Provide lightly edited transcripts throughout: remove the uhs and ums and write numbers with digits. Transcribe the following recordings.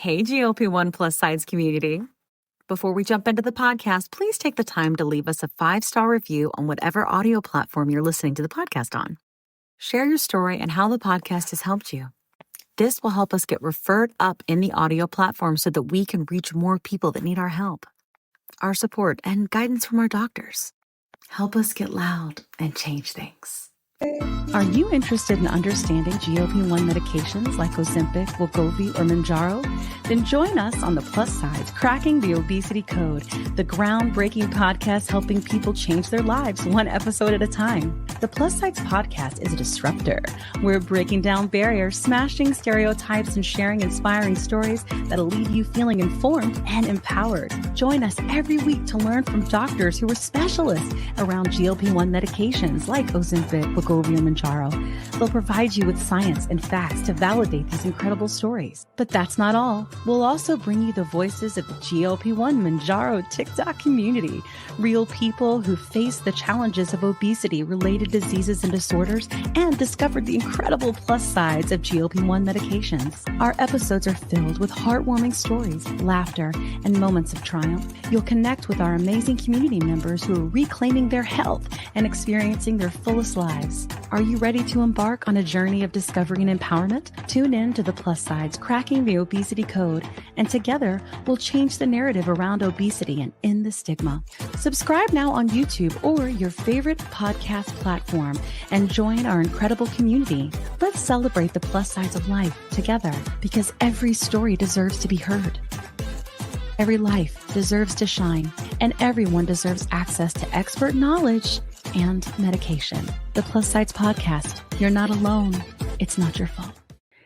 Hey, GLP-1 Plus SideZ community. Before we jump into the podcast, please take the time to leave us a 5-star review on whatever audio platform you're listening to the podcast on. Share your story and how the podcast has helped you. This will help us get referred up in the audio platform so that we can reach more people that need our help, our support, and guidance from our doctors. Help us get loud and change things. Are you interested in understanding GLP-1 medications like Ozempic, wegovy, or Mounjaro? Then join us on the Plus SideZ Cracking the Obesity Code, the groundbreaking podcast helping people change their lives one episode at a time. The Plus SideZ Podcast is a disruptor. We're breaking down barriers, smashing stereotypes, and sharing inspiring stories that'll leave you feeling informed and empowered. Join us every week to learn from doctors who are specialists around GLP-1 medications like Ozempic, wegovy, and Mounjaro. They'll provide you with science and facts to validate these incredible stories. But that's not all. We'll also bring you the voices of the GLP-1 Mounjaro TikTok community, real people who face the challenges of obesity-related diseases and disorders and discovered the incredible plus sides of GLP-1 medications. Our episodes are filled with heartwarming stories, laughter, and moments of triumph. You'll connect with our amazing community members who are reclaiming their health and experiencing their fullest lives. Are you ready to embark on a journey of discovery and empowerment? Tune in to the Plus SideZ Cracking the Obesity Code, and together we'll change the narrative around obesity and end the stigma. Subscribe now on YouTube or your favorite podcast platform and join our incredible community. Let's celebrate the plus sides of life together, because every story deserves to be heard. Every life deserves to shine, and everyone deserves access to expert knowledge and medication. The Plus SideZ Podcast. You're not alone. It's not your fault.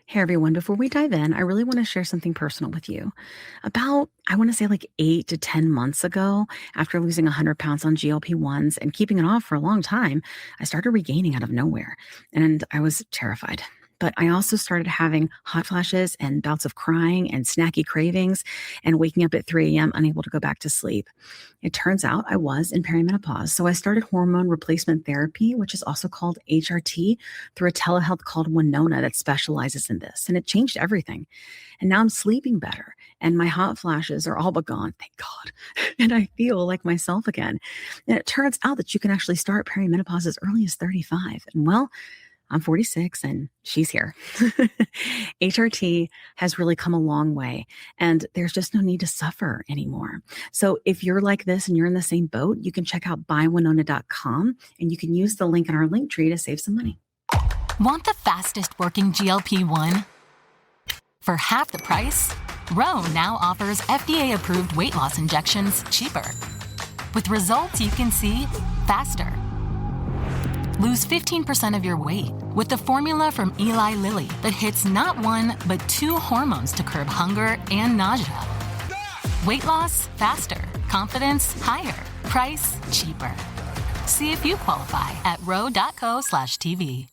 Hey everyone, before we dive in, I really want to share something personal with you. About, I want to say like 8 to 10 months ago, after losing 100 pounds on GLP-1s and keeping it off for a long time, I started regaining out of nowhere, and I was terrified. But I also started having hot flashes and bouts of crying and snacky cravings and waking up at 3 a.m. unable to go back to sleep. It turns out I was in perimenopause. So I started hormone replacement therapy, which is also called HRT, through a telehealth called Winona that specializes in this. And it changed everything. And now I'm sleeping better. And my hot flashes are all but gone, thank God. And I feel like myself again. And it turns out that you can actually start perimenopause as early as 35. And well, I'm 46 and she's here. HRT has really come a long way, and there's just no need to suffer anymore. So if you're like this and you're in the same boat, you can check out buywinona.com and you can use the link in our link tree to save some money. Want the fastest working GLP-1? For half the price, Ro now offers FDA-approved weight loss injections cheaper, with results you can see faster. Lose 15% of your weight with the formula from Eli Lilly that hits not one, but 2 hormones to curb hunger and nausea. Weight loss faster, confidence higher, price cheaper. See if you qualify at ro.co/TV.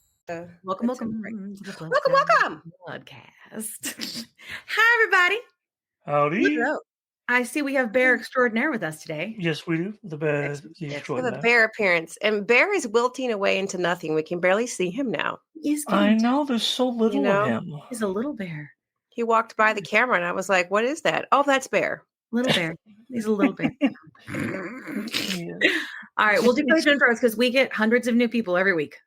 Welcome to the Welcome. podcast. Hi, everybody. Howdy. I see we have Bear Extraordinaire with us today. Yes, we do. The bear We have a extraordinaire. bear appearance, and Bear is wilting away into nothing. We can barely see him now. I know, there's so little of him. He's a little bear. He walked by the camera, and I was like, "What is that?" Oh, that's Bear. Little bear. He's a little bear. Yeah. All right, we'll do quick intros because we get hundreds of new people every week.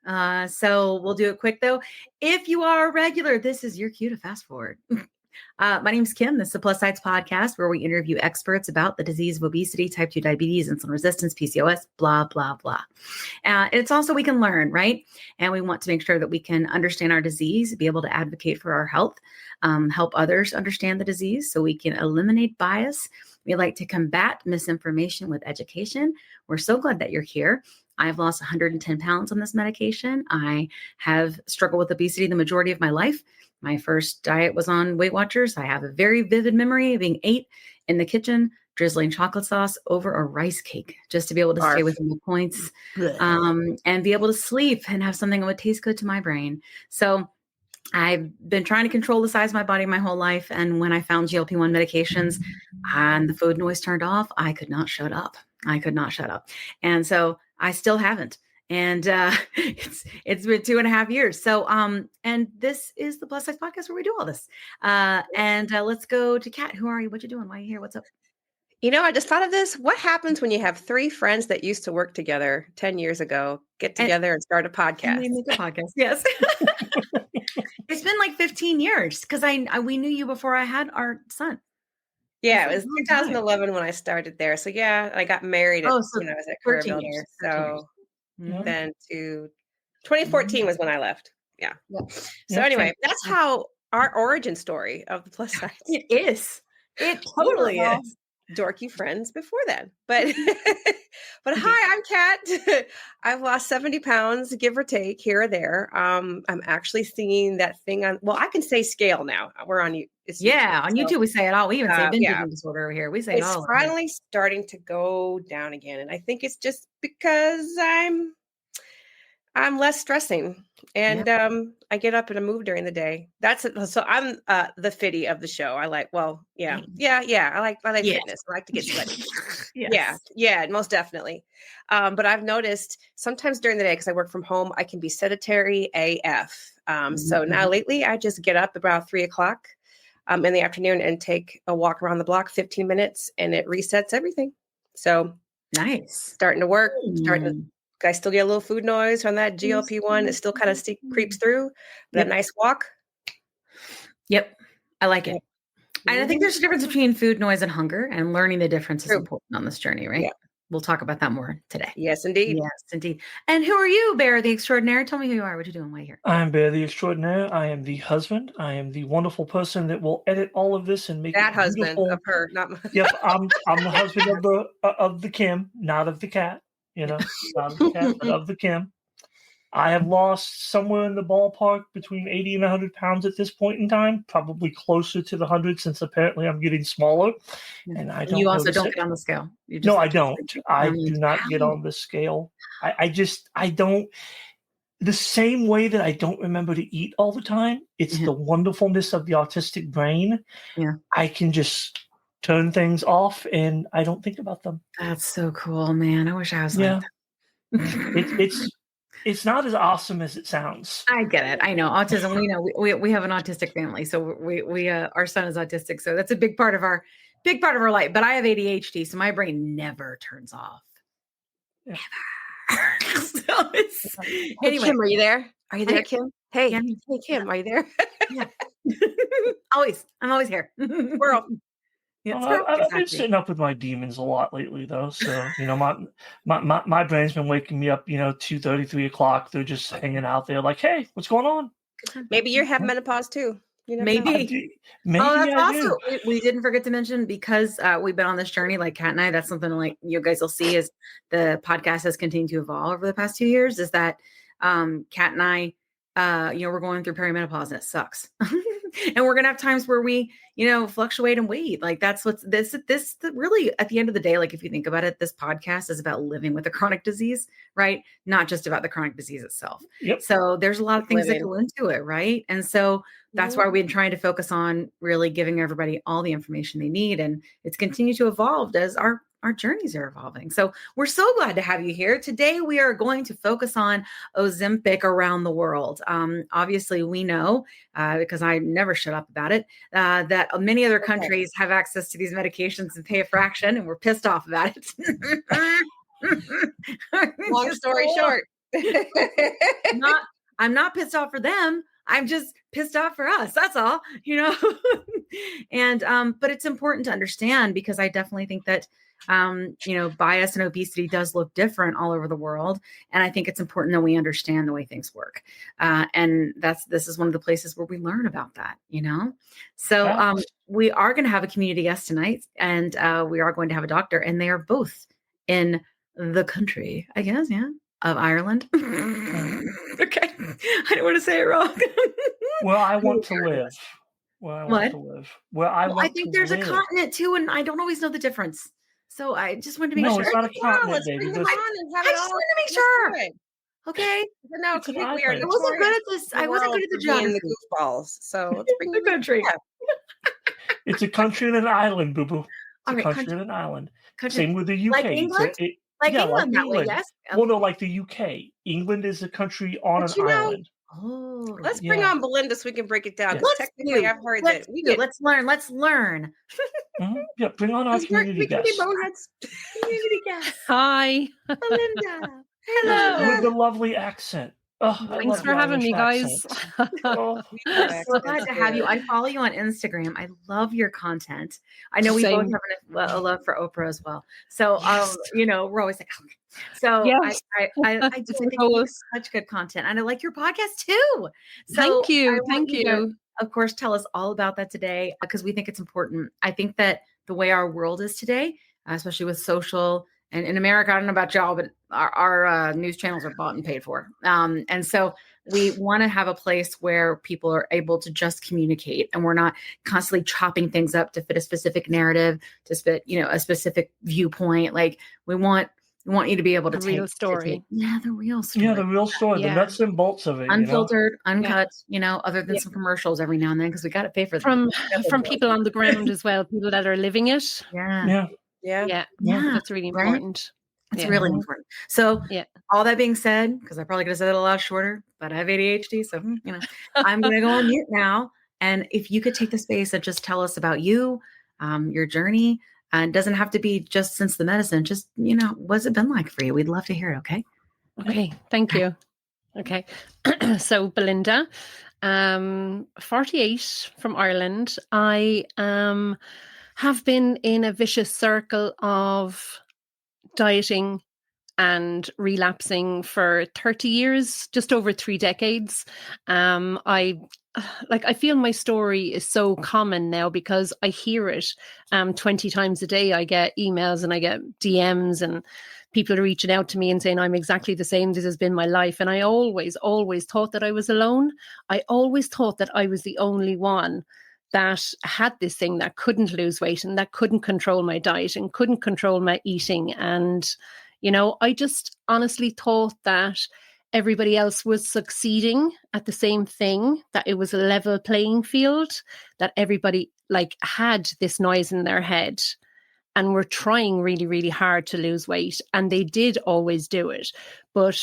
So we'll do it quick, though. If you are a regular, this is your cue to fast forward. My name is Kim. This is the Plus SideZ Podcast, where we interview experts about the disease of obesity, type 2 diabetes, insulin resistance, PCOS, blah, blah, blah. It's also we can learn, right? And we want to make sure that we can understand our disease, be able to advocate for our health, help others understand the disease so we can eliminate bias. We like to combat misinformation with education. We're so glad that you're here. I've lost 110 pounds on this medication. I have struggled with obesity the majority of my life. My first diet was on Weight Watchers. I have a very vivid memory of being 8 in the kitchen, drizzling chocolate sauce over a rice cake just to be able to stay within the points and be able to sleep and have something that would taste good to my brain. So I've been trying to control the size of my body my whole life. And when I found GLP-1 medications and the food noise turned off, I could not shut up. And so I still haven't. And it's been 2.5 years. So and this is the Plus Size Podcast where we do all this. And let's go to Kat. Who are you? What you doing? Why are you here? What's up? I just thought of this. What happens when you have 3 friends that used to work together 10 years ago, get together and start a podcast? And make a podcast. Yes. It's been like 15 years because we knew you before I had our son. Yeah, it was 2011 when I started there. So yeah, I got married at, I was at Career Builder. So then to 2014 was when I left. Yeah. So anyway, that's how our origin story of the Plus Size. It is. It totally is. Dorky friends before then. But hi, I'm Kat. I've lost 70 pounds, give or take, here or there. I'm actually seeing that thing I can say scale now. We're on you. On YouTube we say it all. We even say binge eating disorder over here. We say it all. It's finally starting to go down again. And I think it's just because I'm less stressing. And I get up and I move during the day. That's it. So I'm the fitty of the show. I like, I like fitness. I like to get sweaty. Yeah, most definitely. But I've noticed sometimes during the day, because I work from home, I can be sedentary AF. So now lately I just get up about 3:00 in the afternoon and take a walk around the block, 15 minutes, and it resets everything. So nice. Starting to work, I still get a little food noise from that GLP-1. It still kind of creeps through, but a nice walk. Yep. I like it. And I think there's a difference between food noise and hunger, and learning the difference is important on this journey, right? Yeah. We'll talk about that more today. Yes, indeed. Yes, indeed. And who are you, Bear the Extraordinaire? Tell me who you are. What you doing? Why here? I'm Bear the Extraordinaire. I am the husband. I am the wonderful person that will edit all of this and make that it husband beautiful. Of her, not my. Yep, I'm the husband of the Kim, not of the cat. Not of the cat, but of the Kim. I have lost somewhere in the ballpark between 80 and 100 pounds at this point in time, probably closer to the 100 since apparently I'm getting smaller. And I don't. You also don't get on the scale. No, I don't. I do not get on the scale. I don't. The same way that I don't remember to eat all the time, it's the wonderfulness of the autistic brain. Yeah. I can just turn things off and I don't think about them. That's so cool, man. I wish I was like that. It's not as awesome as it sounds. I get it. I know autism. We know we have an autistic family, so we our son is autistic, so that's a big part of our life. But I have ADHD, so my brain never turns off. Yeah. Never. So anyway, Kim, are you there? Are you there, Kim? Hey, yeah. Hey, Kim, are you there? Yeah. I'm always here. We're open. I've been sitting up with my demons a lot lately, though. So my brain's been waking me up. 2:30, 3:00. They're just hanging out there, like, "Hey, what's going on?" Maybe you have menopause too. Maybe. That's also we didn't forget to mention, because we've been on this journey, like Kat and I. That's something like you guys will see as the podcast has continued to evolve over the past 2 years. Is that Kat and I, we're going through perimenopause, and it sucks. And we're gonna have times where we, fluctuate in weight. Like that's what's this really at the end of the day. Like if you think about it, this podcast is about living with a chronic disease, right? Not just about the chronic disease itself. Yep. So there's a lot of things that go into it, right? And so that's why we've been trying to focus on really giving everybody all the information they need, and it's continued to evolve as our journeys are evolving. So we're so glad to have you here. Today, we are going to focus on Ozempic around the world. Obviously, we know, because I never shut up about it, that many other countries have access to these medications and pay a fraction, and we're pissed off about it. Long story short. I'm not pissed off for them. I'm just pissed off for us. That's all, And, but it's important to understand, because I definitely think that, bias and obesity does look different all over the world. And I think it's important that we understand the way things work. And this is one of the places where we learn about that, So, we are going to have a community guest tonight, and, we are going to have a doctor, and they are both in the country, I guess. Yeah. Of Ireland. Okay. I don't want to say it wrong. Where I want to live. Where I want to live. Where I want to live. I think there's a continent too, and I don't always know the difference. So I just wanted to make sure. No, it's not a continent, baby. I just wanted to make sure. Okay. No, I wasn't good at this. I wasn't good at the job. The goofballs. So let's bring the country. It's a country and an island, boo boo. It's a country and an island. Same with the UK. Like England? like Yeah, England that way, England. yes. Well, no, like the UK. England is a country on But an island. Oh, Let's bring on Belinda so we can break it down. Yeah. Because technically, I've heard that we get. Let's learn. Let's learn. Yeah, bring on our community We can be guests boneheads. Community guest. Hi. Belinda. with Hello. the lovely accent. Oh, I Thanks love for the having Irish me, guys. accent. Oh, I'm so glad to have you. I follow you on Instagram. I love your content. I know we both Same. have a love for Oprah as well. So, we're always like, okay. So Yes. I do think you have such good content, and I like your podcast too. So Thank you. I want Thank to, you. of course, tell us all about that today because we think it's important. I think that the way our world is today, especially with social. And in America, I don't know about y'all, but our news channels are bought and paid for. And so we want to have a place where people are able to just communicate and we're not constantly chopping things up to fit a specific narrative, to fit, a specific viewpoint. Like we want you to be able to The real story. the real story. yeah, the real story, the nuts and bolts of it. Unfiltered, uncut, other than some commercials every now and then because we got to pay for them. From people on the ground as well, people that are living it. Yeah. That's really important. It's really important. So all that being said, because I probably could have said it a lot shorter, but I have ADHD. So, I'm going to go on mute now. And if you could take the space and just tell us about you, your journey, and it doesn't have to be just since the medicine, just, what's it been like for you? We'd love to hear it. Okay. Okay. Thank you. Okay. So Belinda, 48 from Ireland. I have been in a vicious circle of dieting and relapsing for 30 years, just over 3 decades. I feel my story is so common now because I hear it 20 times a day. I get emails and I get DMs and people are reaching out to me and saying I'm exactly the same. This has been my life. And I always thought that I was alone. I always thought that I was the only one that had this thing that couldn't lose weight and that couldn't control my diet and couldn't control my eating. And, I just honestly thought that everybody else was succeeding at the same thing, that it was a level playing field, that everybody had this noise in their head and were trying really, really hard to lose weight. And they did always do it. But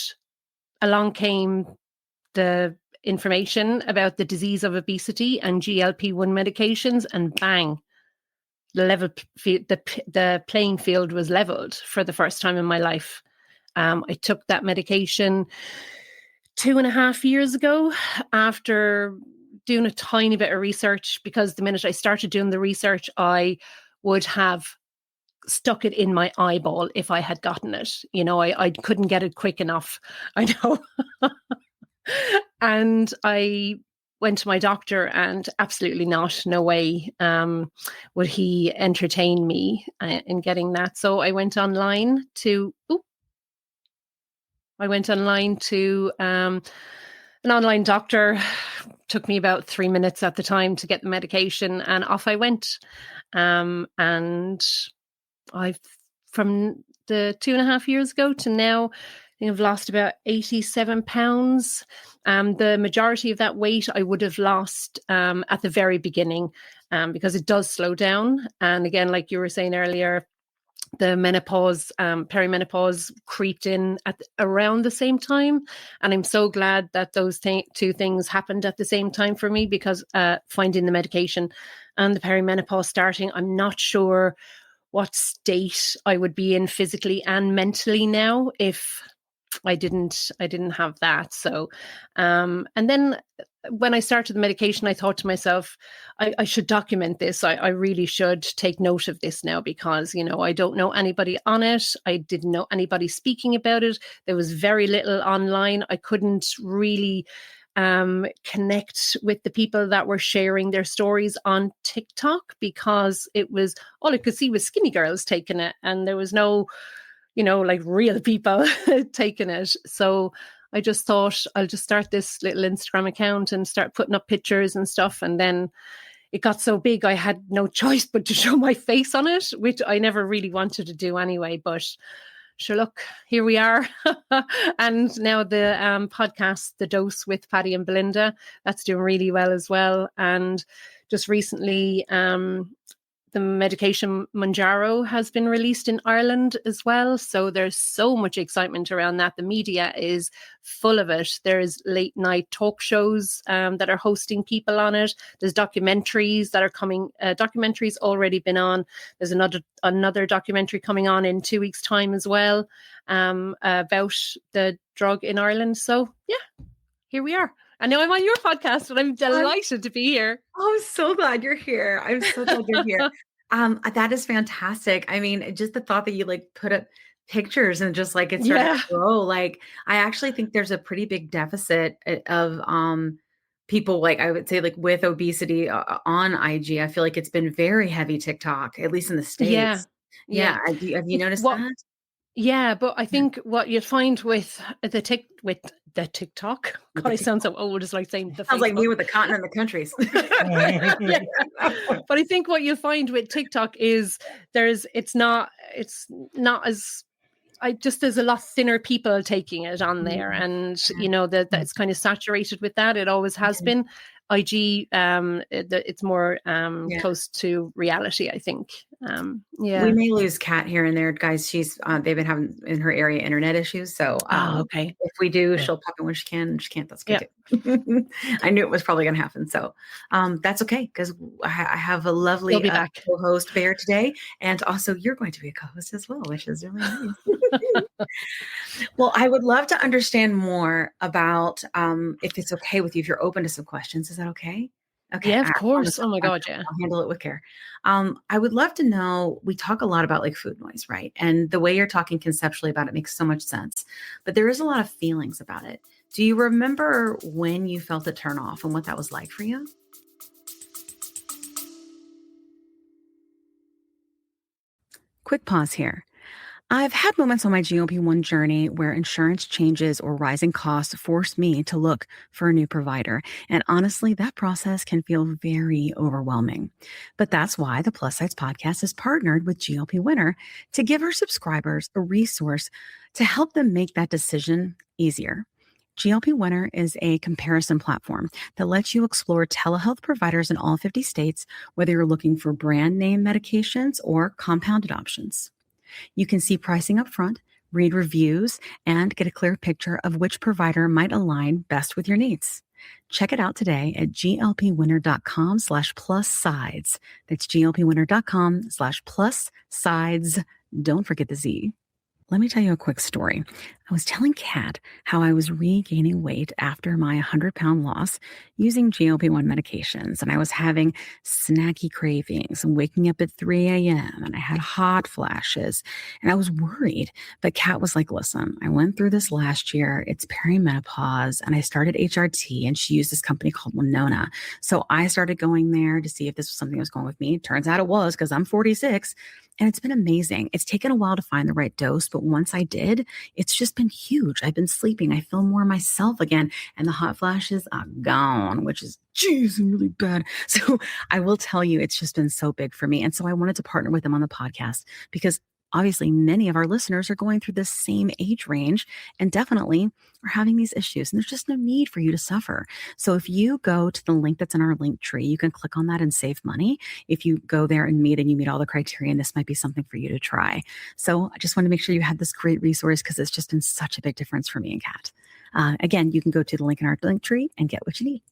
along came the information about the disease of obesity and GLP-1 medications, and bang, the playing field was leveled for the first time in my life. I took that medication 2.5 years ago after doing a tiny bit of research, because the minute I started doing the research, I would have stuck it in my eyeball if I had gotten it. I couldn't get it quick enough. I know. And I went to my doctor and absolutely not, no way would he entertain me in getting that. So I went online to an online doctor. Took me about 3 minutes at the time to get the medication, and off I went. And I've, from the 2.5 years ago to now, I think I've lost about 87 pounds. The majority of that weight I would have lost at the very beginning because it does slow down. And again, like you were saying earlier, the menopause, perimenopause creeped in at around the same time. And I'm so glad that those two things happened at the same time for me, because finding the medication and the perimenopause starting, I'm not sure what state I would be in physically and mentally now if I didn't have that. So, and then when I started the medication, I thought to myself, I should document this. I really should take note of this now, because, I don't know anybody on it. I didn't know anybody speaking about it. There was very little online. I couldn't really connect with the people that were sharing their stories on TikTok, because it was, all I could see was skinny girls taking it, and there was no, real people taking it. So I just thought I'll just start this little Instagram account and start putting up pictures and stuff. And then it got so big, I had no choice but to show my face on it, which I never really wanted to do anyway. But sure, look, here we are. And now the podcast, The Dose with Paddy and Belinda, that's doing really well as well. And just recently, the medication Mounjaro has been released in Ireland as well. So there's so much excitement around that. The media is full of it. There's late night talk shows that are hosting people on it. There's documentaries that are coming. Documentaries already been on. There's another documentary coming on in 2 weeks' time as well about the drug in Ireland. So yeah, here we are. I know I'm on your podcast, and I'm delighted to be here. Oh, I'm so glad you're here. I'm so glad you're here. That is fantastic. I mean, just the thought that you like put up pictures and just like it started to grow. Like, I actually think there's a pretty big deficit of people, like I would say, like with obesity on IG. I feel like it's been very heavy TikTok, at least in the States. Yeah. Have you noticed that? Yeah, but I think what you find with the TikTok, God, I sound so old. It's like saying the sounds like me with the continent and the countries. Yeah. But I think what you find with TikTok is there's not as there's a lot thinner people taking it on there, and you know that it's kind of saturated with that. It always has been. IG, it's more close to reality, I think. We may lose Kat here and there, guys. She's they've been having in her area internet issues, so okay. If we do, she'll pop in when she can. She can't. That's good. Too. I knew it was probably going to happen, so that's okay because I have a lovely co-host Bear today, and also you're going to be a co-host as well, which is really nice. Well, I would love to understand more about if it's okay with you, if you're open to some questions. Is that okay? Okay. Yeah, of course. Oh my God. Yeah. I'll handle it with care. I would love to know, we talk a lot about like food noise, right? And the way you're talking conceptually about it makes so much sense, but there is a lot of feelings about it. Do you remember when you felt a turn off and what that was like for you? Quick pause here. I've had moments on my GLP-1 journey where insurance changes or rising costs force me to look for a new provider. And honestly, that process can feel very overwhelming. But that's why the Plus SideZ Podcast is partnered with GLP Winner to give our subscribers a resource to help them make that decision easier. GLP Winner is a comparison platform that lets you explore telehealth providers in all 50 states, whether you're looking for brand name medications or compounded options. You can see pricing up front, read reviews, and get a clear picture of which provider might align best with your needs. Check it out today at glpwinner.com/plus-sides. That's glpwinner.com/plus-sides. Don't forget the Z. Let me tell you a quick story. I was telling Kat how I was regaining weight after my 100-pound loss using GLP-1 medications, and I was having snacky cravings and waking up at 3 a.m. and I had hot flashes, and I was worried. But Kat was like, listen, I went through this last year. It's perimenopause, and I started HRT, and she used this company called Winona. So I started going there to see if this was something that was going with me. Turns out it was, because I'm 46. And it's been amazing. It's taken a while to find the right dose, but once I did, it's just been huge. I've been sleeping. I feel more myself again. And the hot flashes are gone, which is, geez, really bad. So I will tell you, it's just been so big for me. And so I wanted to partner with them on the podcast because obviously many of our listeners are going through the same age range and definitely are having these issues. And there's just no need for you to suffer. So if you go to the link that's in our link tree, you can click on that and save money. If you go there and you meet all the criteria, this might be something for you to try. So I just want to make sure you had this great resource because it's just been such a big difference for me and Kat. Again, you can go to the link in our link tree and get what you need.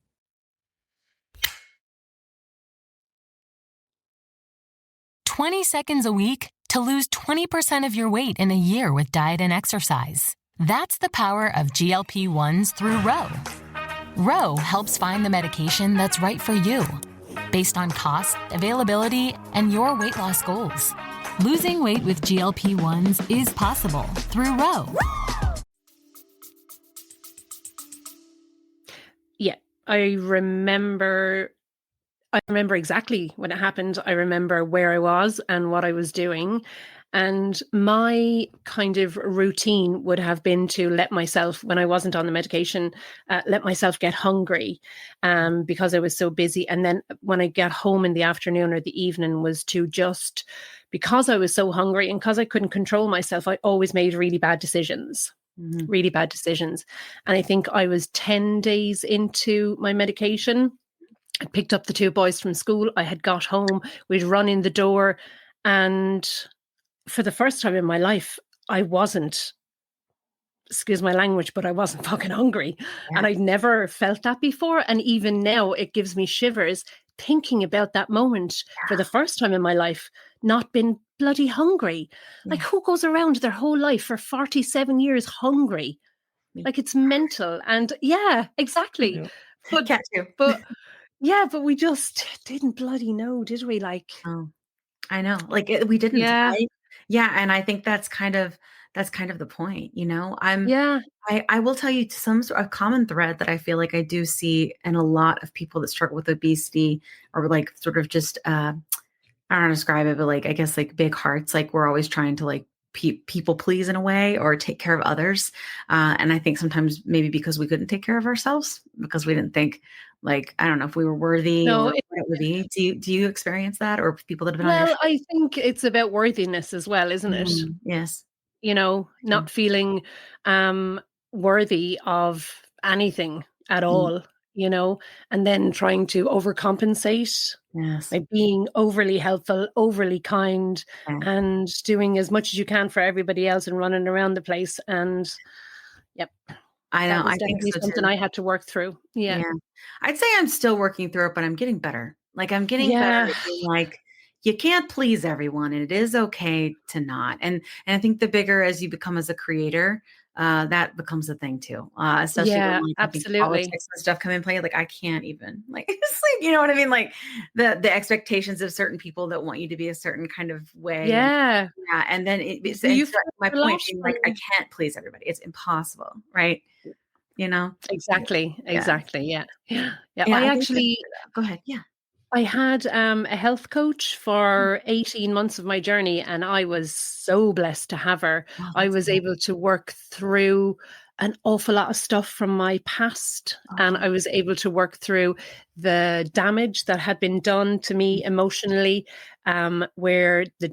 "20 seconds a week to lose 20% of your weight in a year with diet and exercise. That's the power of GLP-1s through Ro. Ro helps find the medication that's right for you, based on cost, availability, and your weight loss goals. Losing weight with GLP-1s is possible through Ro. Yeah, I remember exactly when it happened. I remember where I was and what I was doing. And my kind of routine would have been to let myself, when I wasn't on the medication, let myself get hungry because I was so busy. And then when I get home in the afternoon or the evening was to just, because I was so hungry and because I couldn't control myself, I always made really bad decisions. Really bad decisions. And I think I was 10 days into my medication I picked up the two boys from school. I had got home. We'd run in the door. And for the first time in my life, I wasn't, excuse my language, but I wasn't fucking hungry. Yeah. And I'd never felt that before. And even now it gives me shivers thinking about that moment for the first time in my life, not been bloody hungry. Like, who goes around their whole life for 47 years hungry? Like, it's mental. And yeah, exactly. Yeah. But we just didn't bloody know, did we? Like, I know, like we didn't. Yeah. And I think that's kind of the point, you know. I will tell you a common thread that I feel like I do see in a lot of people that struggle with obesity, or like sort of just I don't know how to describe it, but like, I guess like big hearts, like we're always trying to like people please in a way, or take care of others. And I think sometimes maybe because we couldn't take care of ourselves, because we didn't think, like, I don't know if we were worthy or what it would be. Do you experience that, or people that have been on your show? I think it's about worthiness as well, isn't it? Yes. You know, not feeling worthy of anything at all, you know, and then trying to overcompensate by being overly helpful, overly kind, and doing as much as you can for everybody else and running around the place. And I know. I think so something too. I had to work through. Yeah. I'd say I'm still working through it, but I'm getting better. Like, I'm getting better at being like, you can't please everyone, and it is okay to not. And I think the bigger as you become as a creator, that becomes a thing too. Especially when like, absolutely, politics and stuff come in play. Like, I can't even like, it's like, you know what I mean? Like the expectations of certain people that want you to be a certain kind of way. Yeah. And then it's my point being like, I can't please everybody. It's impossible, right? You know? Exactly. Yeah. I actually go ahead. Yeah. I had a health coach for 18 months of my journey, and I was so blessed to have her. I was able to work through an awful lot of stuff from my past, and I was able to work through the damage that had been done to me emotionally, where the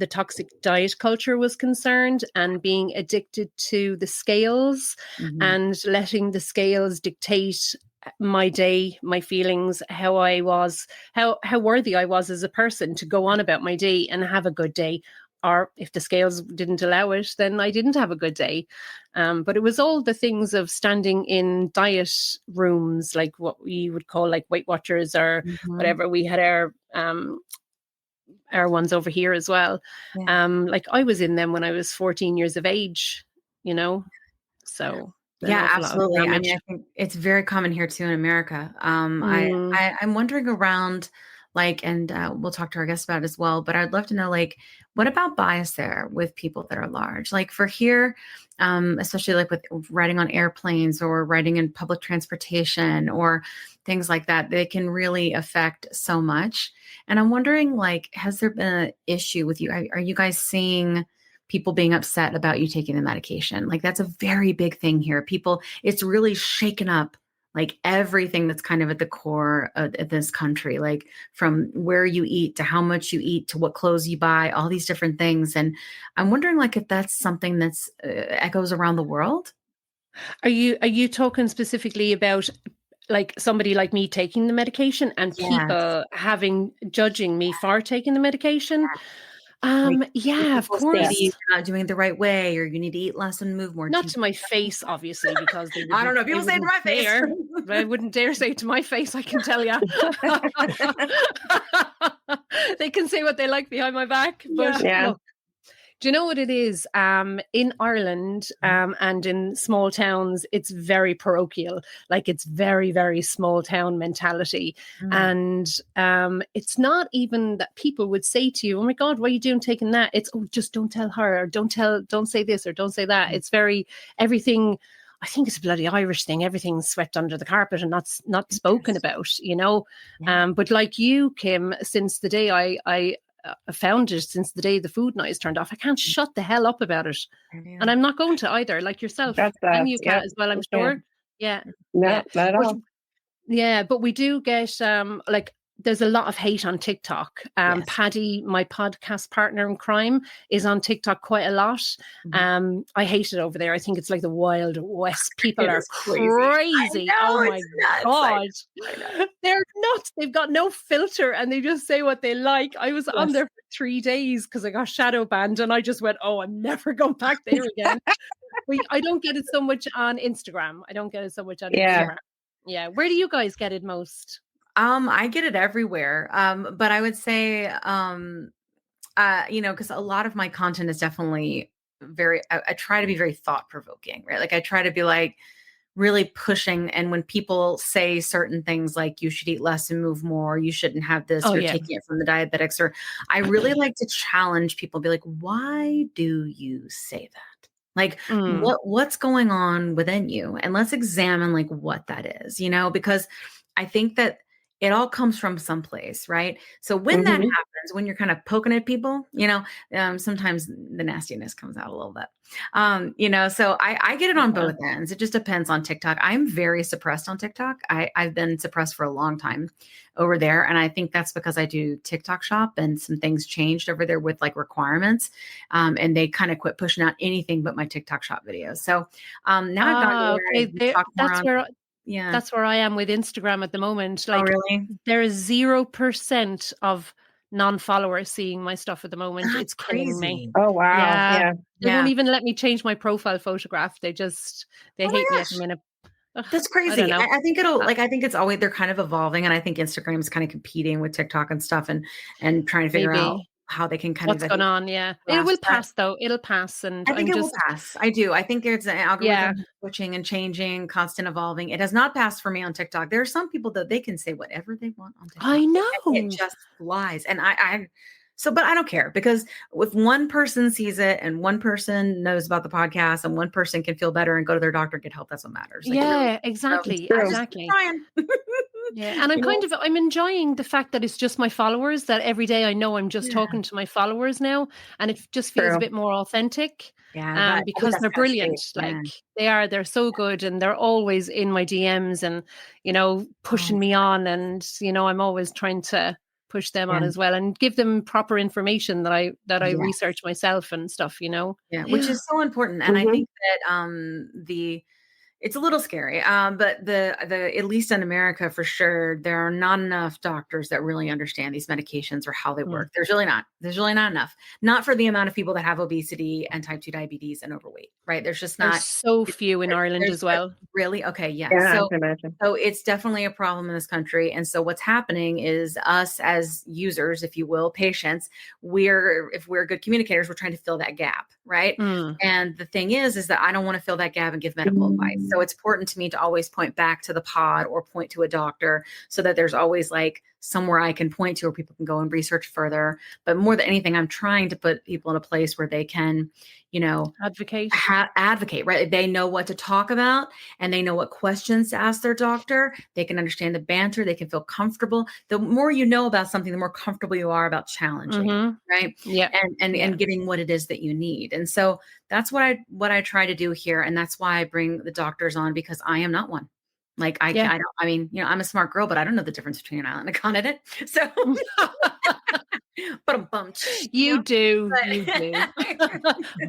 toxic diet culture was concerned, and being addicted to the scales and letting the scales dictate my day, my feelings, how I was, how worthy I was as a person to go on about my day and have a good day. Or if the scales didn't allow it, then I didn't have a good day. But it was all the things of standing in diet rooms, like what we would call like Weight Watchers or whatever. We had our ones over here as well. Like I was in them when I was 14 years of age, you know, so. Yeah, absolutely. I mean, I think it's very common here too in America. I'm wondering around, like, and we'll talk to our guests about it as well, but I'd love to know, like, what about bias there with people that are large? Like for here, especially like with riding on airplanes or riding in public transportation or things like that, they can really affect so much. And I'm wondering, like, has there been an issue with you? Are you guys seeing people being upset about you taking the medication? Like, that's a very big thing here. It's really shaken up like everything that's kind of at the core of this country, like from where you eat to how much you eat to what clothes you buy, all these different things. And I'm wondering, like, if that's something that's echoes around the world. Are you talking specifically about like somebody like me taking the medication and people judging me for taking the medication? Of course. You're not doing it the right way, or you need to eat less and move more. Not to my face, obviously, because I don't know. People say it to my face. But I wouldn't dare say it to my face, I can tell you. They can say what they like behind my back. But look, do you know what it is? In Ireland and in small towns, it's very parochial. Like, it's very, very small town mentality. And it's not even that people would say to you, oh my God, what are you doing taking that? It's, oh, just don't tell her, or don't say this or don't say that. It's very, everything, I think it's a bloody Irish thing. Everything's swept under the carpet and not spoken about, you know? But like you, Kim, since the day I found it, since the day the food noise turned off, I can't shut the hell up about it. And I'm not going to either, like yourself. And you can't as well, I'm sure. No, not at all. Yeah, but we do get like there's a lot of hate on TikTok. Yes. Paddy, my podcast partner in crime, is on TikTok quite a lot. I hate it over there. I think it's like the Wild West. People are crazy. Oh my God. They're nuts. They've got no filter and they just say what they like. I was on there for 3 days because I got shadow banned and I just went, oh, I'm never going back there again. I don't get it so much on Instagram. Instagram. Yeah. Where do you guys get it most? I get it everywhere. But I would say, because a lot of my content is definitely I try to be very thought provoking, right? Like I try to be like really pushing. And when people say certain things like you should eat less and move more, you shouldn't have this, you're taking it from the diabetics, or I really like to challenge people, be like, why do you say that? Like what's going on within you? And let's examine like what that is, because I think that it all comes from someplace, right? So when that happens, when you're kind of poking at people, sometimes the nastiness comes out a little bit, so I get it on both ends. It just depends on TikTok. I'm very suppressed on TikTok. I've been suppressed for a long time over there. And I think that's because I do TikTok shop and some things changed over there with like requirements. And they kind of quit pushing out anything but my TikTok shop videos. So now I've got that's where I am with Instagram at the moment. Like, really? There is 0% of non-followers seeing my stuff at the moment. That's it's killing me. Oh wow! Yeah. They won't even let me change my profile photograph. They hate me at the minute. That's crazy. I think I think it's always, they're kind of evolving, and I think Instagram is kind of competing with TikTok and stuff, and trying to figure out how they can kind what's going on. Yeah, it will pass though. It'll pass, and I think it will pass. I do. I think there's an algorithm switching and changing, constant evolving. It has not passed for me on TikTok. There are some people that they can say whatever they want on TikTok. I know it just flies, and but I don't care, because if one person sees it and one person knows about the podcast and one person can feel better and go to their doctor, get help, that's what matters. Like, exactly. Yeah, and I'm enjoying the fact that it's just my followers, that every day I know I'm just talking to my followers now, and it just feels a bit more authentic. Yeah, because they're brilliant. They're so good, and they're always in my DMs and pushing me on, and I'm always trying to push them on as well and give them proper information that I research myself and stuff, which is so important. And I think that it's a little scary, but the at least in America for sure, there are not enough doctors that really understand these medications or how they work. There's really not enough. Not for the amount of people that have obesity and type 2 diabetes and overweight, right? There's just not. There's so few in Ireland as well. Really? Okay, yeah. I can imagine. So it's definitely a problem in this country. And so what's happening is us as users, if you will, patients, if we're good communicators, we're trying to fill that gap, right? And the thing is that I don't want to fill that gap and give medical advice. So it's important to me to always point back to the pod or point to a doctor, so that there's always like somewhere I can point to where people can go and research further. But more than anything, I'm trying to put people in a place where they can, advocate, right? They know what to talk about and they know what questions to ask their doctor. They can understand the banter. They can feel comfortable. The more you know about something, the more comfortable you are about challenging, right? Yeah. And getting what it is that you need. And so that's what I try to do here. And that's why I bring the doctors on, because I am not one. Like I'm a smart girl, but I don't know the difference between an island and a continent. So, you do.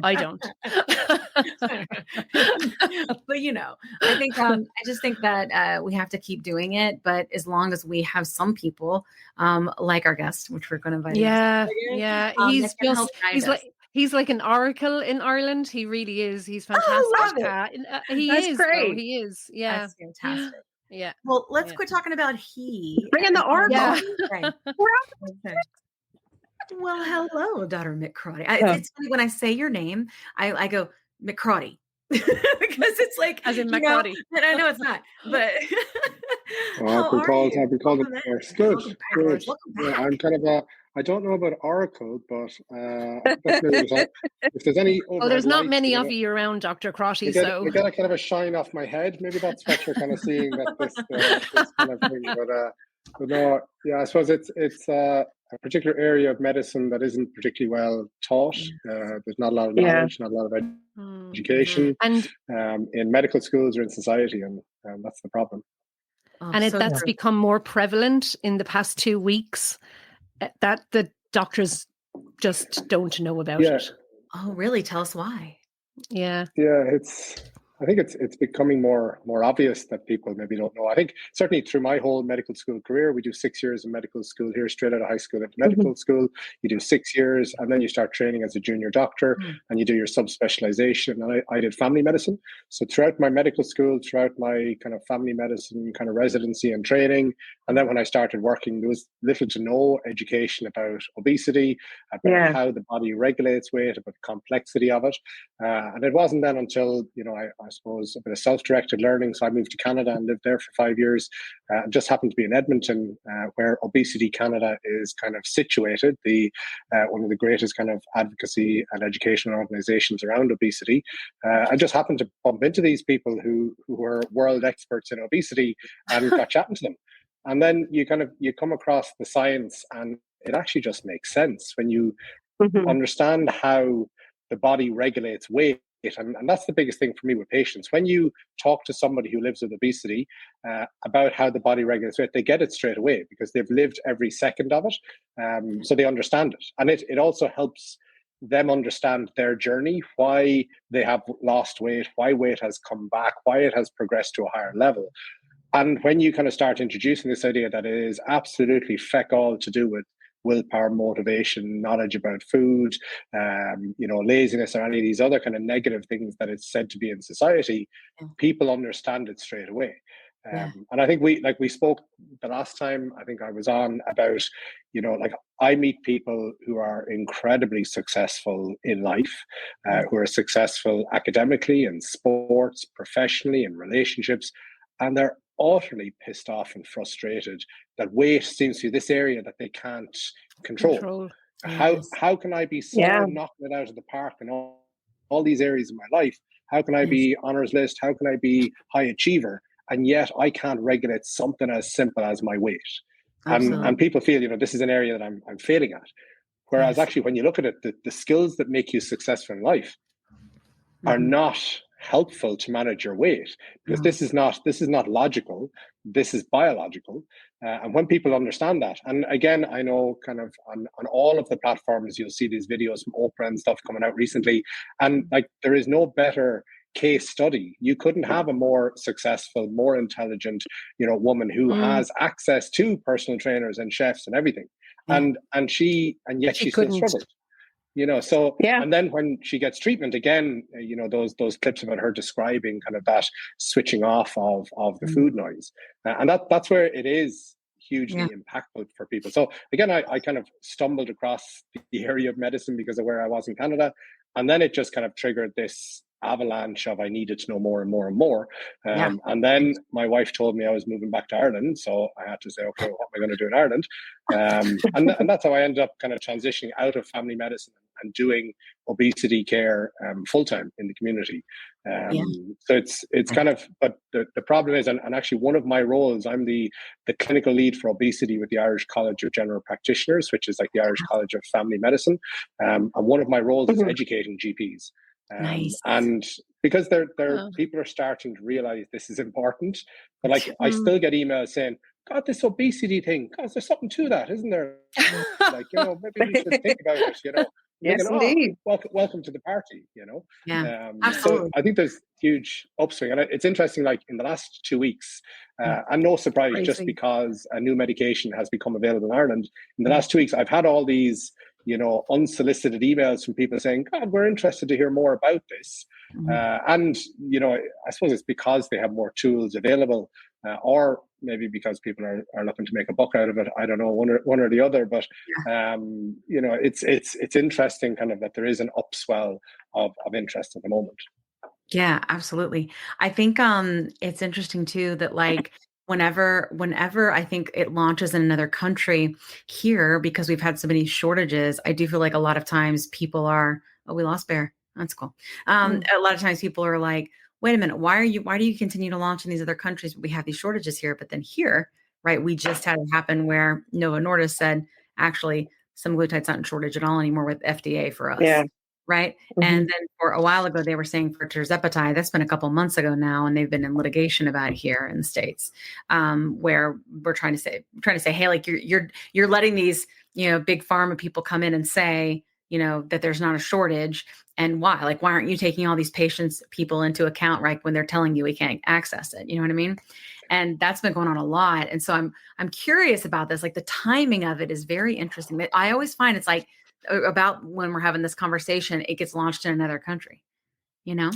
I don't. But I just think that we have to keep doing it. But as long as we have some people, like our guest, which we're going to invite. He's like an oracle in Ireland. He really is. He's fantastic. That's great. He is. Yeah. That's fantastic. Yeah. Well, let's quit talking about Bring in the oracle. Yeah. Okay. Well, hello, Dr. Mick Crotty. It's funny when I say your name, I go Mick Crotty. Because it's like, as in Mick Crotty. And I know it's not, but I've been called it. Good. Yeah, I'm kind of I don't know about Oracle, but if there's any, there's not many of you around, Dr. Crotty. You get a kind of a shine off my head. Maybe that's what you're kind of seeing, that this kind of thing. But no, I suppose it's a particular area of medicine that isn't particularly well taught. There's not a lot of knowledge, not a lot of education, and in medical schools or in society, and that's the problem. Oh, And so that's true. become more prevalent in the past 2 weeks, that the doctors just don't know about Yeah. it. Oh, really? Tell us why. Yeah. Yeah, I think it's becoming more obvious that people maybe don't know. I think certainly through my whole medical school career, we do 6 years of medical school here, straight out of high school into medical school. You do 6 years, and then you start training as a junior doctor, and you do your subspecialization. And I did family medicine. So throughout my medical school, throughout my kind of family medicine kind of residency and training, and then when I started working, there was little to no education about obesity, about how the body regulates weight, about the complexity of it. And it wasn't then until, I suppose, a bit of self-directed learning. So I moved to Canada and lived there for 5 years. Just happened to be in Edmonton, where Obesity Canada is kind of situated, one of the greatest kind of advocacy and educational organizations around obesity. I just happened to bump into these people who were world experts in obesity and got chatting to them. And then you come across the science, and it actually just makes sense when you understand how the body regulates weight. And that's the biggest thing for me with patients. When you talk to somebody who lives with obesity about how the body regulates weight, they get it straight away because they've lived every second of it. So they understand it. And it also helps them understand their journey, why they have lost weight, why weight has come back, why it has progressed to a higher level. And when you kind of start introducing this idea that it is absolutely feck all to do with willpower, motivation, knowledge about food, laziness, or any of these other kind of negative things that it's said to be in society, people understand it straight away. And I think we spoke the last time I think I was on about, I meet people who are incredibly successful in life, who are successful academically, in sports, professionally, in relationships, and they're utterly pissed off and frustrated that weight seems to be this area that they can't control. How can I be so knocking it out of the park in all these areas of my life? How can I be honors list? How can I be high achiever? And yet I can't regulate something as simple as my weight. And people feel, this is an area that I'm failing at. Whereas actually, when you look at it, the skills that make you successful in life are not helpful to manage your weight, because this is not logical, this is biological. And when people understand that, and again, I know kind of on all of the platforms you'll see these videos from Oprah and stuff coming out recently, and there is no better case study. You couldn't have a more successful, more intelligent woman who has access to personal trainers and chefs and everything, and yet she still struggled. And then when she gets treatment again, those clips about her describing kind of that switching off of the food noise, and that's where it is hugely impactful for people. So again, I kind of stumbled across the area of medicine because of where I was in Canada, and then it just kind of triggered this avalanche of I needed to know more and more and more. And then my wife told me I was moving back to Ireland, so I had to say, okay, what am I going to do in Ireland? And that's how I ended up kind of transitioning out of family medicine and doing obesity care full-time in the community. So it's kind of, but the problem is, and actually one of my roles, I'm the clinical lead for obesity with the Irish College of General Practitioners, which is like the Irish College of Family Medicine. And one of my roles is educating GPs. And because people are starting to realize this is important, but I still get emails saying, God, this obesity thing, God, there's something to that, isn't there? Maybe we should think about it, Yes, indeed. Welcome to the party, Absolutely. So I think there's huge upswing. And it's interesting, in the last 2 weeks, and no surprise, just because a new medication has become available in Ireland, in the last 2 weeks, I've had all these unsolicited emails from people saying, God, we're interested to hear more about this. And, I suppose it's because they have more tools available, or maybe because people are looking to make a buck out of it. I don't know, one or the other, but, it's interesting kind of that there is an upswell of interest at the moment. Yeah, absolutely. I think it's interesting too that whenever I think it launches in another country here, because we've had so many shortages, I do feel like a lot of times people are, we lost Bear. That's cool. A lot of times people are like, wait a minute, why do you continue to launch in these other countries? We have these shortages here, but then here, right, we just had it happen where Novo Nordisk said, actually, semaglutide's not in shortage at all anymore with FDA for us. right? And then for a while ago, they were saying for tirzepatide, that's been a couple months ago now, and they've been in litigation about it here in the States, where we're trying to say, hey, like you're letting these, big pharma people come in and say, that there's not a shortage, and why? Like, why aren't you taking all these people into account, right, when they're telling you we can't access it? You know what I mean? And that's been going on a lot. And so I'm curious about this. Like, the timing of it is very interesting. I always find it's like about when we're having this conversation, it gets launched in another country, Yeah,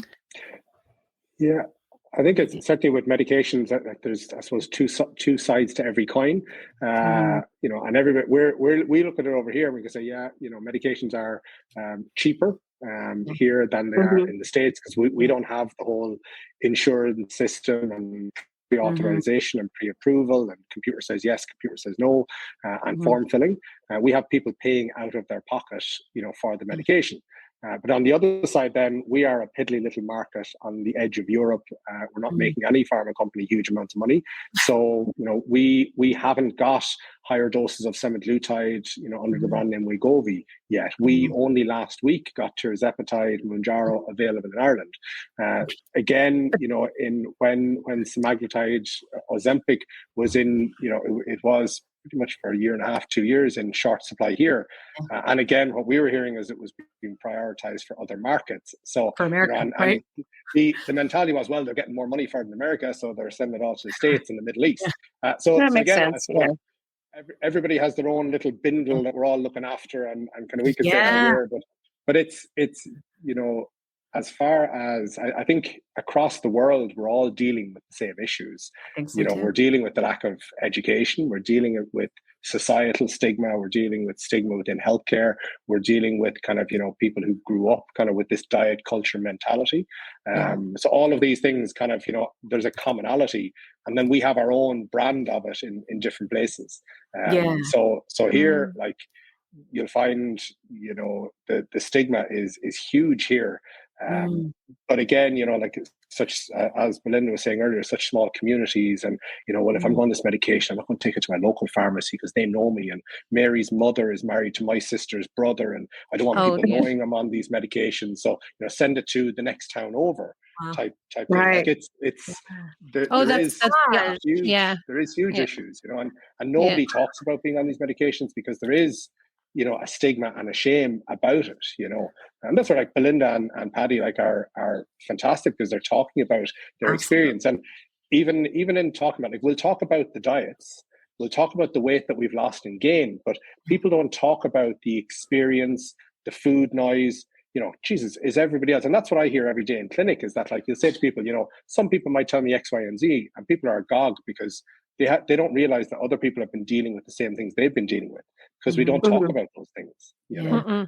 I think it's certainly with medications that there's, I suppose, two sides to every coin. And everybody we look at it over here and we can say, medications are cheaper here than they are in the States, because we don't have the whole insurance system and pre-authorization and pre-approval, and computer says yes, computer says no, and form filling. We have people paying out of their pocket, for the medication. But on the other side, then, we are a piddly little market on the edge of Europe. We're not making any pharma company huge amounts of money. So, we haven't got higher doses of semaglutide, under the brand name Wegovy yet. We only last week got tirzepatide, Mounjaro available in Ireland. Again, when semaglutide, Ozempic was in, it was pretty much for a year and a half, 2 years in short supply here. And again, what we were hearing is it was being prioritized for other markets. So for America, and the mentality was, well, they're getting more money for it in America, so they're sending it all to the States and the Middle East. So that makes again, sense. Everybody has their own little bindle that we're all looking after, and kind of we could say that here, but it's as far as I think across the world, we're all dealing with the same issues. I think so too. We're dealing with the lack of education. We're dealing with societal stigma. We're dealing with stigma within healthcare. We're dealing with kind of, people who grew up kind of with this diet culture mentality. So all of these things kind of, there's a commonality, and then we have our own brand of it in different places. So here, like, you'll find, the stigma is huge here. But again, like such as Belinda was saying earlier, such small communities, and well, if I'm on this medication, I'm not going to take it to my local pharmacy because they know me, and Mary's mother is married to my sister's brother, and I don't want people knowing I'm on these medications, so send it to the next town over. Type thing. Like there is huge issues, and nobody talks about being on these medications because there is a stigma and a shame about it, and that's where like Belinda and Paddy are fantastic, because they're talking about their experience. And even in talking about, like, we'll talk about the diets, we'll talk about the weight that we've lost and gained, but people don't talk about the experience, the food noise. Jesus, is everybody else? And that's what I hear every day in clinic, is that, like, you'll say to people, some people might tell me X, Y, and Z, and people are agog because they don't realize that other people have been dealing with the same things they've been dealing with, because we don't talk about those things.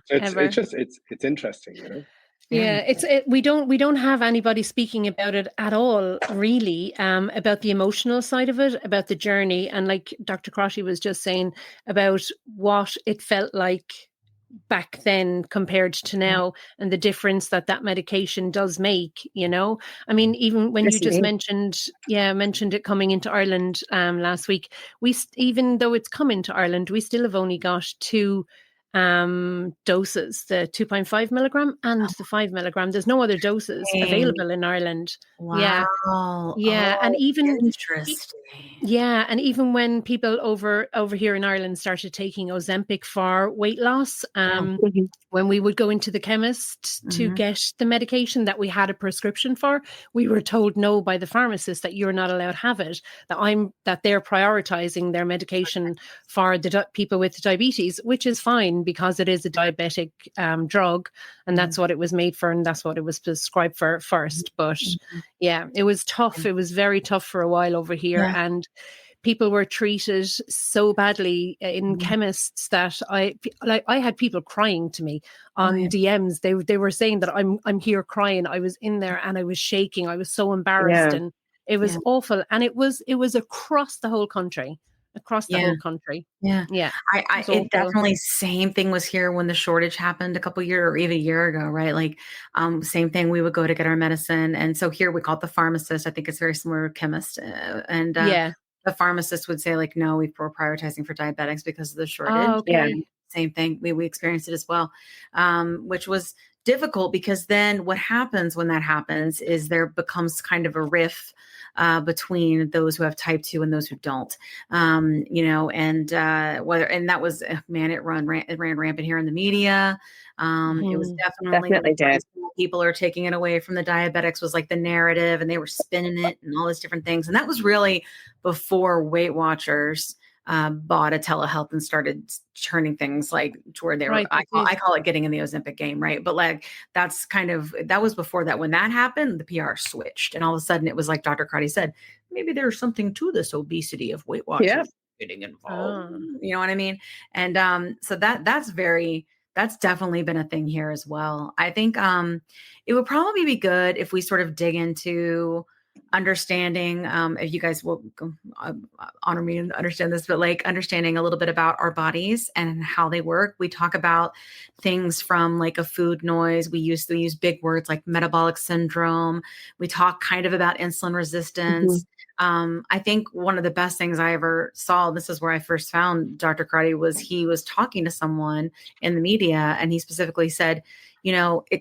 So it's interesting. We don't have anybody speaking about it at all, really, about the emotional side of it, about the journey, and like Dr. Crotty was just saying about what it felt like back then compared to now, and the difference that medication does make. I mean, even when you just mentioned it coming into Ireland last week, even though it's come into Ireland, we still have only got 2 doses, the 2.5 milligram and the 5 milligram. There's no other doses available in Ireland. And even interesting. And even when people over here in Ireland started taking Ozempic for weight loss, when we would go into the chemist to get the medication that we had a prescription for, we were told no by the pharmacist that you're not allowed to have it, that they're prioritizing their medication for the people with diabetes, which is fine because it is a diabetic drug, and that's what it was made for, and that's what it was prescribed for first. But it was tough. It was very tough for a while over here, and people were treated so badly in chemists that I had people crying to me on DMs. They were saying that I'm here crying. I was in there and I was shaking. I was so embarrassed, and it was awful. And it was across the whole country. The whole country. It definitely, same thing was here when the shortage happened a couple years or even a year ago, right? Like, same thing, we would go to get our medicine. And so here we call it the pharmacist. I think it's very similar to chemist. The pharmacist would say, like, no, we're prioritizing for diabetics because of the shortage. Same thing. We experienced it as well, which was difficult because then what happens when that happens is there becomes kind of a rift between those who have type 2 and those who don't, and that was, man, it ran rampant here in the media. It was definitely did. People are taking it away from the diabetics was like the narrative, and they were spinning it and all these different things. And that was really before Weight Watchers bought a telehealth and started turning things like to where they were, I call it getting in the Ozempic game, right? But like, that was before that. When that happened, the PR switched, and all of a sudden it was like Dr. Crotty said, maybe there's something to this obesity of Weight Watchers getting involved. You know what I mean? And so that's definitely been a thing here as well. I think it would probably be good if we sort of dig into understanding, if you guys will honor me and understand this, but like understanding a little bit about our bodies and how they work. We talk about things from like a food noise. We use big words like metabolic syndrome. We talk kind of about insulin resistance. I think one of the best things I ever saw, this is where I first found Dr. Crotty, was he was talking to someone in the media, and he specifically said,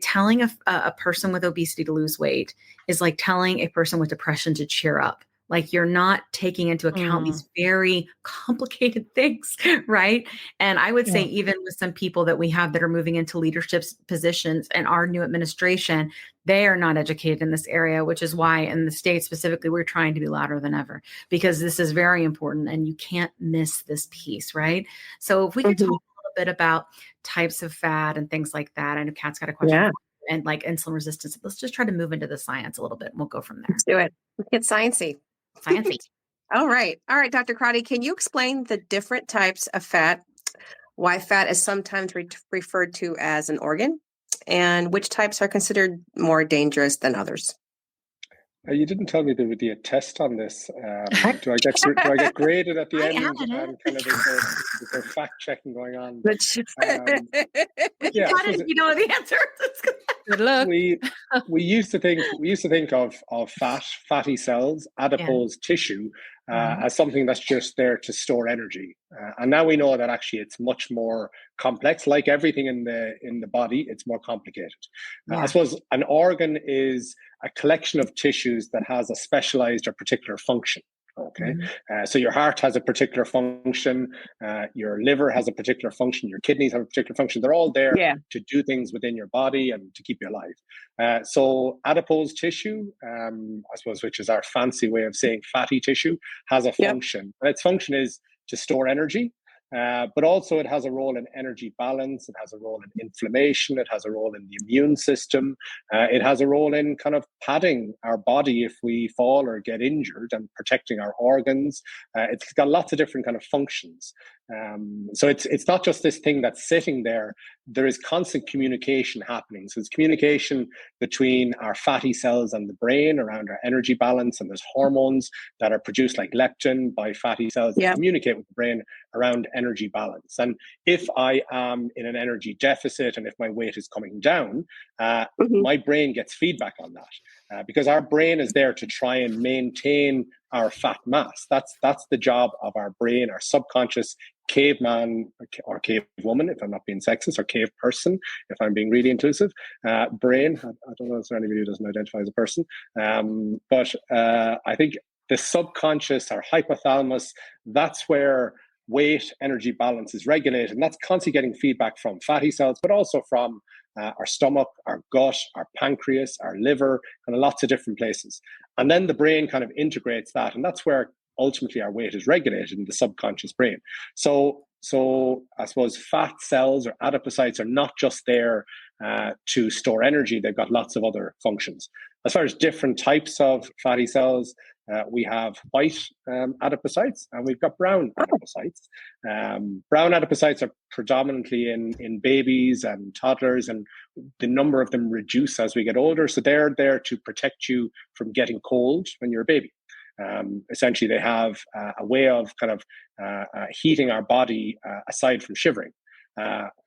telling a person with obesity to lose weight is like telling a person with depression to cheer up. Like, you're not taking into account these very complicated things, right? And I would say even with some people that we have that are moving into leadership positions and our new administration, they are not educated in this area, which is why in the States specifically, we're trying to be louder than ever, because this is very important and you can't miss this piece, right? So if we could talk a little bit about types of fat and things like that. I know Kat's got a question and like insulin resistance. Let's just try to move into the science a little bit and we'll go from there. Let's do it. Let's get sciencey. All right, Dr. Crotty, can you explain the different types of fat, why fat is sometimes referred to as an organ, and which types are considered more dangerous than others? You didn't tell me there would be a test on this. Do I get graded at the end? And kind of is there fact checking going on? You know the answer. Good luck. We used to think of fatty cells, adipose tissue, as something that's just there to store energy, and now we know that actually it's much more complex. Like everything in the body, it's more complicated. I suppose an organ is a collection of tissues that has a specialized or particular function. Okay. So your heart has a particular function, your liver has a particular function, your kidneys have a particular function. They're all there to do things within your body and to keep you alive. So adipose tissue, I suppose, which is our fancy way of saying fatty tissue, has a function. And its function is to store energy. But also it has a role in energy balance. It has a role in inflammation. It has a role in the immune system. It has a role in kind of padding our body if we fall or get injured and protecting our organs. It's got lots of different kind of functions. So it's not just this thing that's sitting there. There is constant communication happening. So it's communication between our fatty cells and the brain around our energy balance. And there's hormones that are produced like leptin by fatty cells that communicate with the brain around energy balance. And if I am in an energy deficit and if my weight is coming down, my brain gets feedback on that because our brain is there to try and maintain our fat mass. That's the job of our brain, our subconscious caveman or cave woman, if I'm not being sexist, or cave person, if I'm being really inclusive. Brain, I don't know if there's anybody who doesn't identify as a person, but I think the subconscious, our hypothalamus, that's where weight, energy balance is regulated. And that's constantly getting feedback from fatty cells, but also from our stomach, our gut, our pancreas, our liver, and lots of different places. And then the brain kind of integrates that. And that's where ultimately our weight is regulated in the subconscious brain. So I suppose fat cells or adipocytes are not just there to store energy. They've got lots of other functions. As far as different types of fatty cells, we have white adipocytes and we've got brown adipocytes. Brown adipocytes are predominantly in babies and toddlers, and the number of them reduce as we get older. So they're there to protect you from getting cold when you're a baby. Essentially, they have a way of kind of heating our body aside from shivering.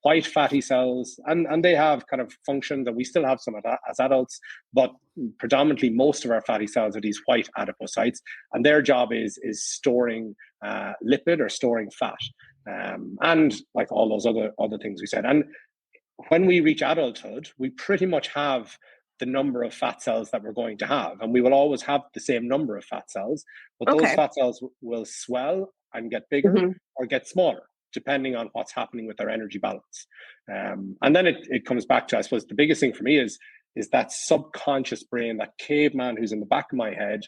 White fatty cells, and they have kind of function that we still have some as adults, but predominantly most of our fatty cells are these white adipocytes, and their job is storing lipid or storing fat, and like all those other things we said. And when we reach adulthood, we pretty much have the number of fat cells that we're going to have, and we will always have the same number of fat cells, but those fat cells will swell and get bigger or get smaller, depending on what's happening with our energy balance. And then it comes back to, I suppose, the biggest thing for me is that subconscious brain, that caveman who's in the back of my head,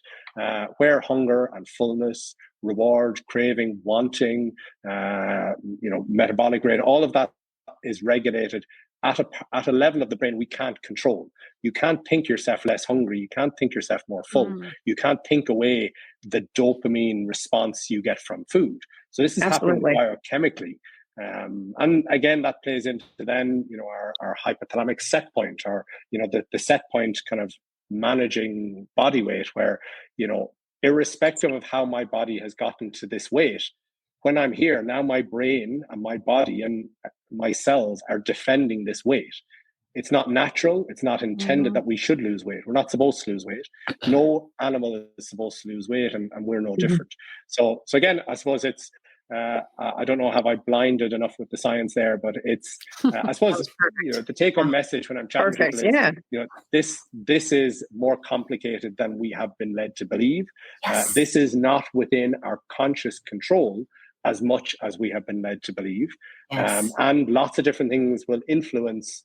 where hunger and fullness, reward, craving, wanting, metabolic rate, all of that is regulated at a level of the brain we can't control. You can't think yourself less hungry. You can't think yourself more full. You can't think away the dopamine response you get from food. So this is happening biochemically. And again, that plays into then, our hypothalamic set point, or, the set point kind of managing body weight, where, irrespective of how my body has gotten to this weight, when I'm here, now my brain and my body and my cells are defending this weight. It's not natural. It's not intended that we should lose weight. We're not supposed to lose weight. No animal is supposed to lose weight, and we're no different. So again, I suppose it's, I don't know, have I blinded enough with the science there, but it's, I suppose, the take-home message when I'm chatting to people is, this is more complicated than we have been led to believe. This is not within our conscious control as much as we have been led to believe. And lots of different things will influence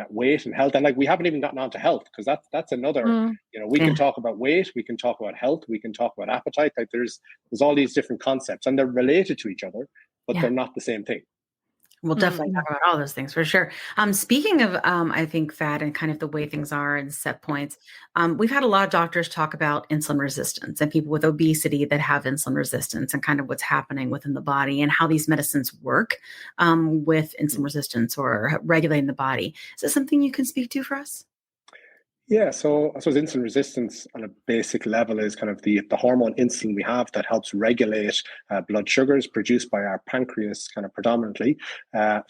weight and health. And we haven't even gotten on to health, because that's another, we can talk about weight, we can talk about health, we can talk about appetite. There's all these different concepts, and they're related to each other, but they're not the same thing. We'll definitely talk about all those things for sure. Speaking of, I think, fat and kind of the way things are and set points, we've had a lot of doctors talk about insulin resistance and people with obesity that have insulin resistance, and kind of what's happening within the body and how these medicines work with insulin resistance or regulating the body. Is this something you can speak to for us? Yeah, so I suppose insulin resistance on a basic level is kind of the hormone insulin we have that helps regulate blood sugars produced by our pancreas, kind of predominantly.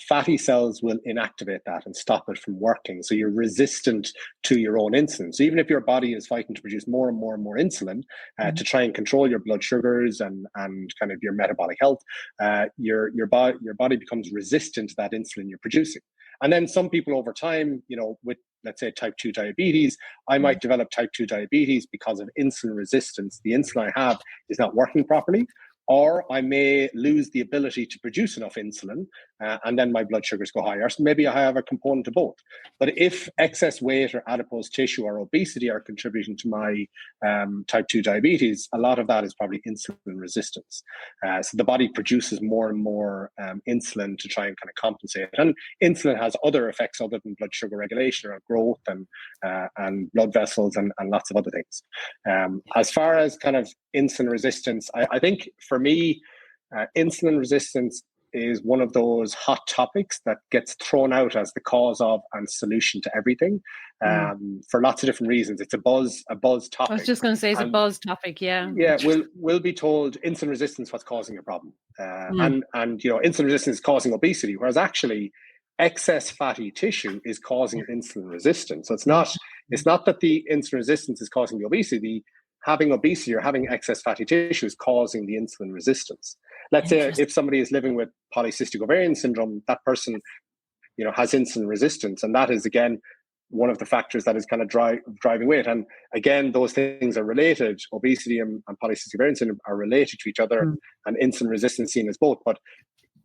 Fatty cells will inactivate that and stop it from working. So you're resistant to your own insulin. So even if your body is fighting to produce more and more and more insulin to try and control your blood sugars and kind of your metabolic health, your body becomes resistant to that insulin you're producing. And then some people over time, with, let's say, type 2 diabetes, I might develop type 2 diabetes because of insulin resistance. The insulin I have is not working properly, or I may lose the ability to produce enough insulin, and then my blood sugars go higher. So maybe I have a component of both. But if excess weight or adipose tissue or obesity are contributing to my type 2 diabetes, a lot of that is probably insulin resistance. So the body produces more and more insulin to try and kind of compensate. And insulin has other effects other than blood sugar regulation, or growth and blood vessels and lots of other things. As far as kind of insulin resistance, I think for me, insulin resistance is one of those hot topics that gets thrown out as the cause of and solution to everything, for lots of different reasons. It's a buzz topic. I was just going to say it's a buzz topic. Yeah, we'll be told insulin resistance what's causing a problem, and insulin resistance is causing obesity, whereas actually excess fatty tissue is causing insulin resistance. So it's not that the insulin resistance is causing the obesity. Having obesity or having excess fatty tissue is causing the insulin resistance. Let's say if somebody is living with polycystic ovarian syndrome, that person, has insulin resistance, and that is again one of the factors that is kind of driving weight. And again, those things are related. Obesity and polycystic ovarian syndrome are related to each other, and insulin resistance seen as both. But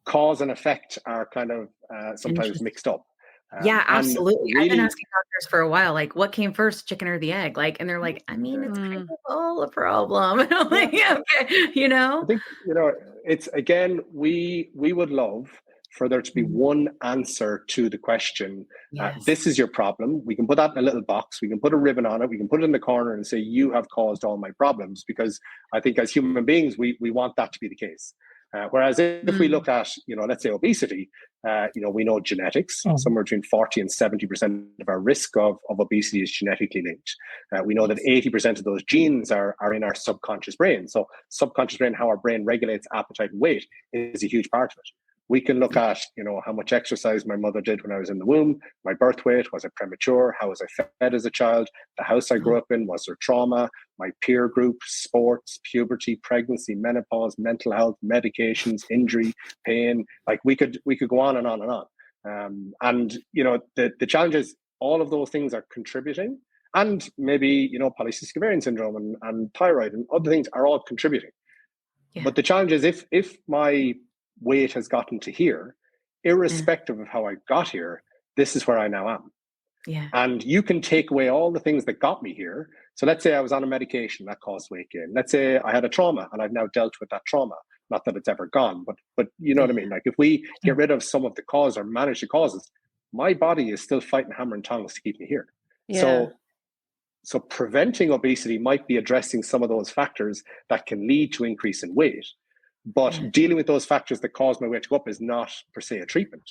cause and effect are kind of sometimes mixed up. Yeah, absolutely. Really, I've been asking doctors for a while, what came first, chicken or the egg? And they're like, it's kind of all a problem. And I'm like, okay, I think, it's, again, we would love for there to be one answer to the question. This is your problem. We can put that in a little box. We can put a ribbon on it. We can put it in the corner and say, you have caused all my problems, because I think as human beings, we want that to be the case. Whereas if we look at, let's say obesity, we know genetics, somewhere between 40 and 70% of our risk of obesity is genetically linked. We know that 80% of those genes are in our subconscious brain. So subconscious brain, how our brain regulates appetite and weight, is a huge part of it. We can look at, how much exercise my mother did when I was in the womb, my birth weight, was I premature, how was I fed as a child, the house I grew up in, was there trauma, my peer group, sports, puberty, pregnancy, menopause, mental health, medications, injury, pain. We could go on and on and on. And, the challenge is all of those things are contributing, and maybe, polycystic ovarian syndrome and thyroid and other things are all contributing. Yeah. But the challenge is if my weight has gotten to here, irrespective of how I got here, this is where I now am. Yeah. And you can take away all the things that got me here. So let's say I was on a medication that caused weight gain. Let's say I had a trauma and I've now dealt with that trauma. Not that it's ever gone, but you know what I mean? Like if we get rid of some of the cause or manage the causes, my body is still fighting hammer and tongs to keep me here. Yeah. So preventing obesity might be addressing some of those factors that can lead to increase in weight. But dealing with those factors that cause my weight to go up is not per se a treatment,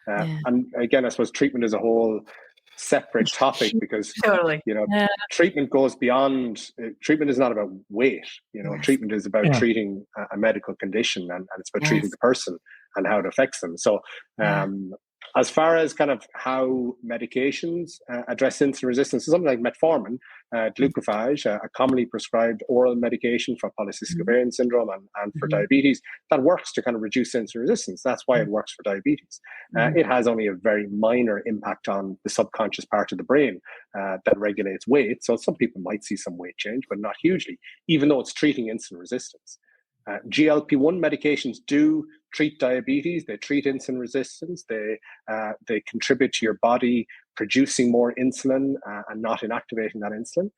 And again, I suppose treatment is a whole separate topic because, treatment goes beyond, treatment is not about weight, treatment is about treating a medical condition and it's about treating the person and how it affects them. So, as far as kind of how medications address insulin resistance, so something like metformin, glucophage, a commonly prescribed oral medication for polycystic ovarian syndrome and for diabetes, that works to kind of reduce insulin resistance. That's why it works for diabetes. It has only a very minor impact on the subconscious part of the brain that regulates weight. So some people might see some weight change, but not hugely, even though it's treating insulin resistance. GLP-1 medications do treat diabetes. They treat insulin resistance. They contribute to your body producing more insulin and not inactivating that insulin.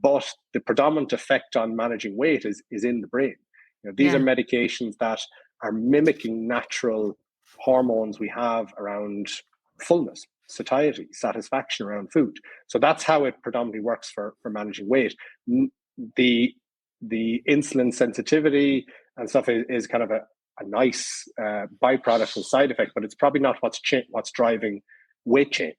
But the predominant effect on managing weight is in the brain. These are medications that are mimicking natural hormones we have around fullness, satiety, satisfaction around food. So that's how it predominantly works for managing weight. The insulin sensitivity and stuff is kind of a nice byproduct and side effect, but it's probably not what's driving weight change,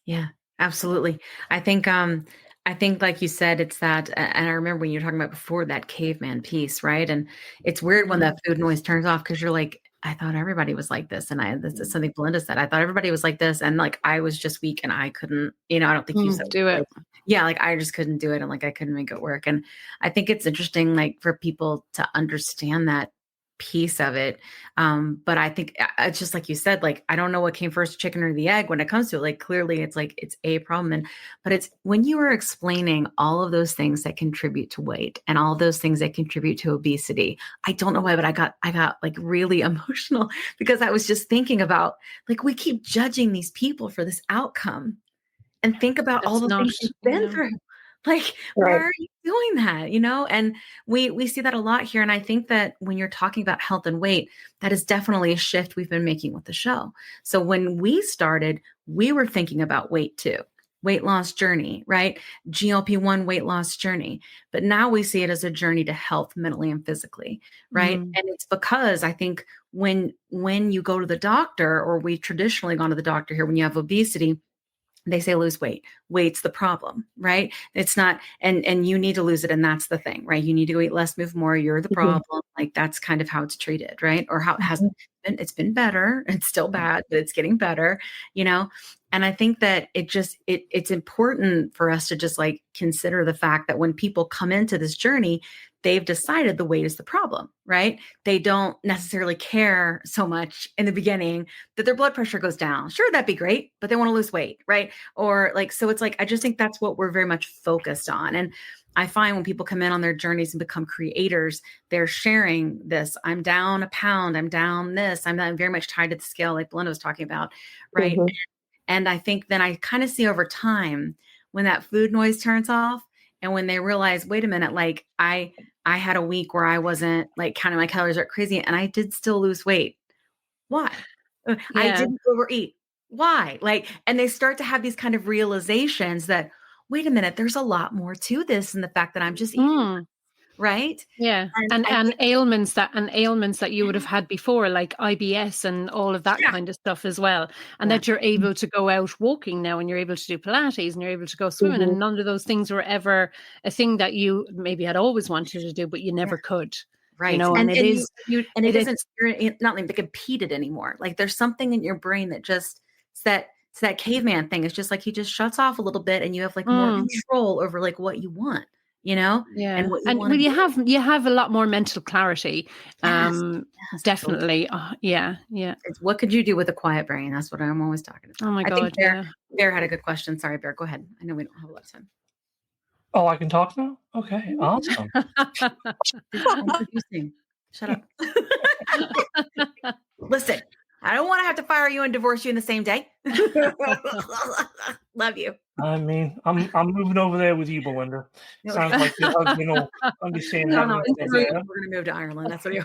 Yeah, absolutely. I think like you said, it's that, and I remember when you were talking about before, that caveman piece, right? And it's weird when that food noise turns off because you're like, I thought everybody was like this. And this is something Belinda said. I thought everybody was like this. And like, I was just weak and I couldn't, I don't think you said do it. Yeah. Like I just couldn't do it. And like, I couldn't make it work. And I think it's interesting, like for people to understand that piece of it. But I think it's just like you said, like, I don't know what came first, chicken or the egg when it comes to it. Like, clearly it's like, it's a problem. But it's when you were explaining all of those things that contribute to weight and all of those things that contribute to obesity, I don't know why, but I got like really emotional because I was just thinking about like, we keep judging these people for this outcome and think about all the things they've been through. Like, why are you doing that? And we see that a lot here. And I think that when you're talking about health and weight, that is definitely a shift we've been making with the show. So when we started, we were thinking about weight too, weight loss journey, right? GLP-1 weight loss journey. But now we see it as a journey to health mentally and physically, right? And it's because I think when you go to the doctor, or we've traditionally gone to the doctor here, when you have obesity, they say lose weight. Weight's the problem, right? It's not, and you need to lose it. And that's the thing, right? You need to eat less, move more. You're the problem. Like that's kind of how it's treated, right? Or how it hasn't been. It's been better. It's still bad, but it's getting better, And I think that it's important for us to just like consider the fact that when people come into this journey, they've decided the weight is the problem, right? They don't necessarily care so much in the beginning that their blood pressure goes down. Sure, that'd be great, but they want to lose weight, right? Or like, so it's like, I just think that's what we're very much focused on. And I find when people come in on their journeys and become creators, they're sharing this. I'm down a pound. I'm down this. I'm very much tied to the scale, like Belinda was talking about, right? And I think then I kind of see over time when that food noise turns off and when they realize, wait a minute, like I had a week where I wasn't like counting my calories like crazy and I did still lose weight. Why? I didn't overeat. Why? Like, and they start to have these kind of realizations that, wait a minute, there's a lot more to this than the fact that I'm just eating. Right. Yeah. And ailments that you would have had before, like IBS and all of that kind of stuff as well. And that you're able to go out walking now and you're able to do Pilates and you're able to go swimming. And none of those things were ever a thing that you maybe had always wanted to do, but you never could. Right. And it is, and it isn't, you're not like competed anymore. Like there's something in your brain that just it's that caveman thing. It's just like he just shuts off a little bit and you have like more control over like what you want. Yeah. And what you And want well, you have a lot more mental clarity. Yes, Definitely. Yeah. It's what could you do with a quiet brain? That's what I'm always talking about. Oh my I think God. Bear had a good question. Sorry, Bear, go ahead. I know we don't have a lot of time. Oh, I can talk now? Okay, awesome. Introducing. Shut up. Listen, I don't want to have to fire you and divorce you in the same day. Love you. I mean, I'm moving over there with you, Belinda. Sounds like your husband will understand that. No, we're going to move to Ireland. That's what you.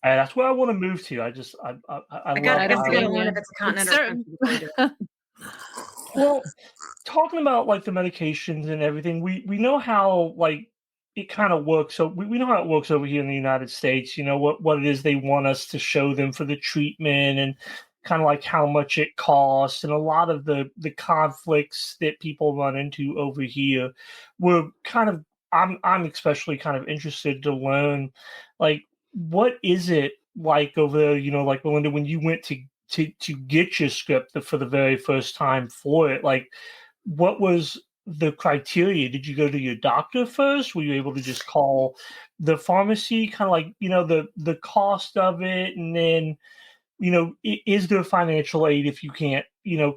That's where I want to move to. I got to learn if it's a continent or country. Well, talking about like the medications and everything, we know how like it kind of works. So we know how it works over here in the United States. You know what it is they want us to show them for the treatment and kind of like how much it costs and a lot of the conflicts that people run into over here. We're kind of I'm especially kind of interested to learn like what is it like over there, like Belinda, when you went to get your script for the very first time for it, like what was the criteria? Did you go to your doctor first? Were you able to just call the pharmacy, kind of like, the cost of it? And then, is there financial aid if you can't,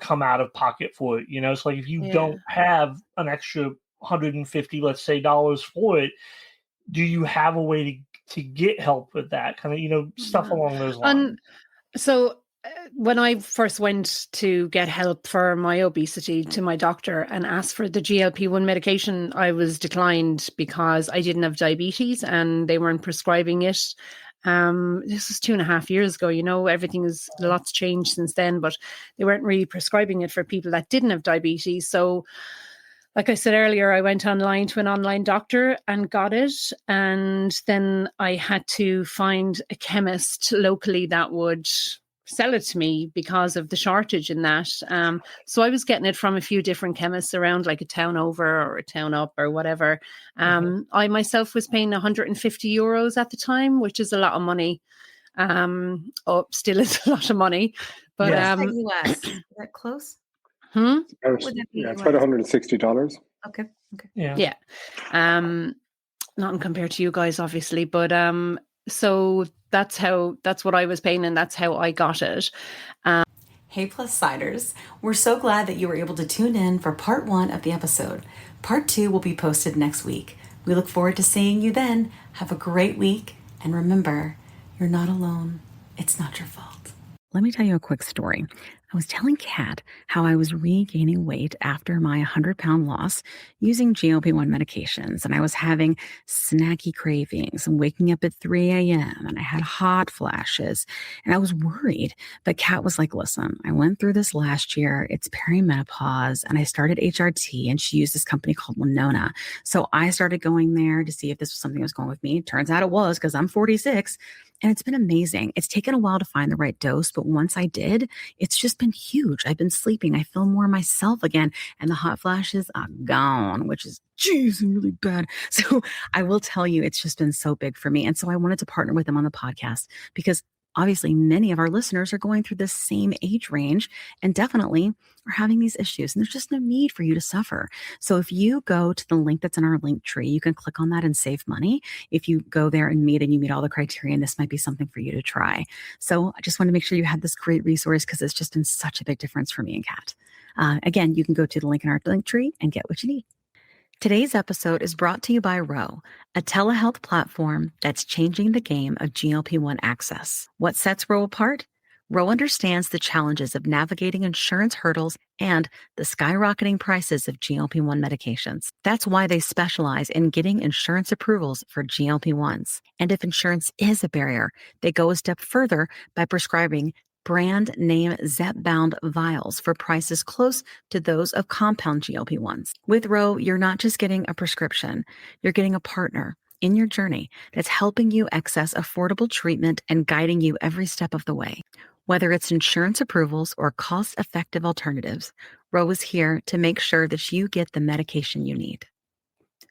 come out of pocket for it? It's like if you don't have an extra $150, let's say, dollars for it, do you have a way to get help with that kind of, stuff along those lines? So when I first went to get help for my obesity to my doctor and asked for the GLP-1 medication, I was declined because I didn't have diabetes and they weren't prescribing it. This was 2.5 years ago, a lot's changed since then, but they weren't really prescribing it for people that didn't have diabetes. So like I said earlier, I went online to an online doctor and got it. And then I had to find a chemist locally that would sell it to me because of the shortage in that. So I was getting it from a few different chemists around, like a town over or a town up or whatever. I myself was paying €150 at the time, which is a lot of money. Still is a lot of money. But US, is that close? It's about $160. Okay. Yeah. Not compared to you guys, obviously, but so that's what I was paying, and that's how I got it. Hey, Plus Siders. We're so glad that you were able to tune in for part 1 of the episode. Part 2 will be posted next week. We look forward to seeing you then. Have a great week. And remember, you're not alone. It's not your fault. Let me tell you a quick story. I was telling Kat how I was regaining weight after my 100-pound loss using GLP-1 medications, and I was having snacky cravings and waking up at 3 a.m. and I had hot flashes, and I was worried. But Kat was like, listen, I went through this last year. It's perimenopause, and I started HRT, and she used this company called Winona. So I started going there to see if this was something that was going with me. Turns out it was, because I'm 46. And it's been amazing. It's taken a while to find the right dose, but once I did, it's just been huge. I've been sleeping. I feel more myself again. And the hot flashes are gone, which is, really bad. So I will tell you, it's just been so big for me. And so I wanted to partner with them on the podcast because obviously many of our listeners are going through the same age range and definitely are having these issues. And there's just no need for you to suffer. So if you go to the link that's in our link tree, you can click on that and save money. If you go there and you meet all the criteria, this might be something for you to try. So I just want to make sure you had this great resource because it's just been such a big difference for me and Kat. Again, you can go to the link in our link tree and get what you need. Today's episode is brought to you by Ro, a telehealth platform that's changing the game of GLP-1 access. What sets Ro apart? Ro understands the challenges of navigating insurance hurdles and the skyrocketing prices of GLP-1 medications. That's why they specialize in getting insurance approvals for GLP-1s. And if insurance is a barrier, they go a step further by prescribing brand name zepbound vials for prices close to those of compound GLP-1s. With Ro, you're not just getting a prescription, you're getting a partner in your journey that's helping you access affordable treatment and guiding you every step of the way. Whether it's insurance approvals or cost-effective alternatives, Ro is here to make sure that you get the medication you need.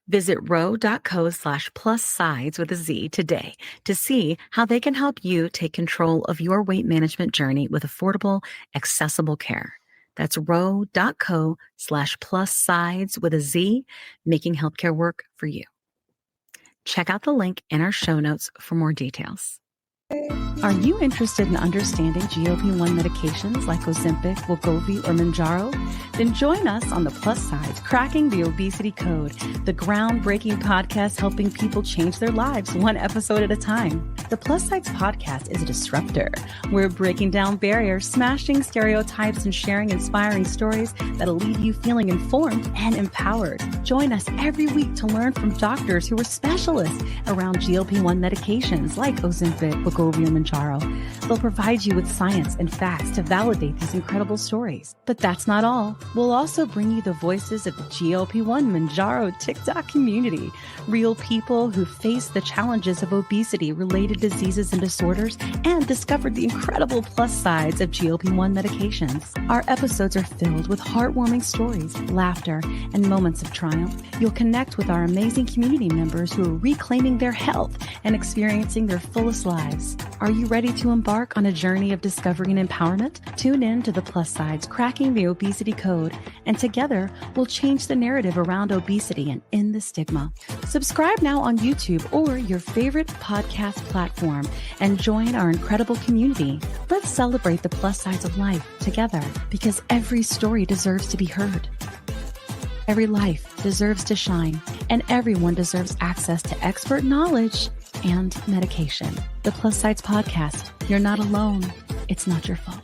Visit ro.co/plus SideZ with a Z today to see how they can help you take control of your weight management journey with affordable, accessible care. That's ro.co/plus-sides with a Z, making healthcare work for you. Check out the link in our show notes for more details. Are you interested in understanding GLP-1 medications like Ozempic, Wegovy, or Mounjaro? Then join us on the Plus SideZ Cracking the Obesity Code, the groundbreaking podcast helping people change their lives one episode at a time. The Plus SideZ Podcast is a disruptor. We're breaking down barriers, smashing stereotypes, and sharing inspiring stories that'll leave you feeling informed and empowered. Join us every week to learn from doctors who are specialists around GLP-1 medications like Ozempic, Wegovy, and Mounjaro. They'll provide you with science and facts to validate these incredible stories. But that's not all. We'll also bring you the voices of the GLP-1 Mounjaro TikTok community, real people who face the challenges of obesity, related diseases and disorders, and discovered the incredible plus sides of GLP-1 medications. Our episodes are filled with heartwarming stories, laughter, and moments of triumph. You'll connect with our amazing community members who are reclaiming their health and experiencing their fullest lives. Are you ready to embark on a journey of discovery and empowerment? Tune in to the Plus SideZ Cracking the Obesity Code, and together we'll change the narrative around obesity and end the stigma. Subscribe now on YouTube or your favorite podcast platform and join our incredible community. Let's celebrate the plus sides of life together, because every story deserves to be heard. Every life deserves to shine, and everyone deserves access to expert knowledge and medication. The Plus SideZ Podcast. You're not alone. It's not your fault.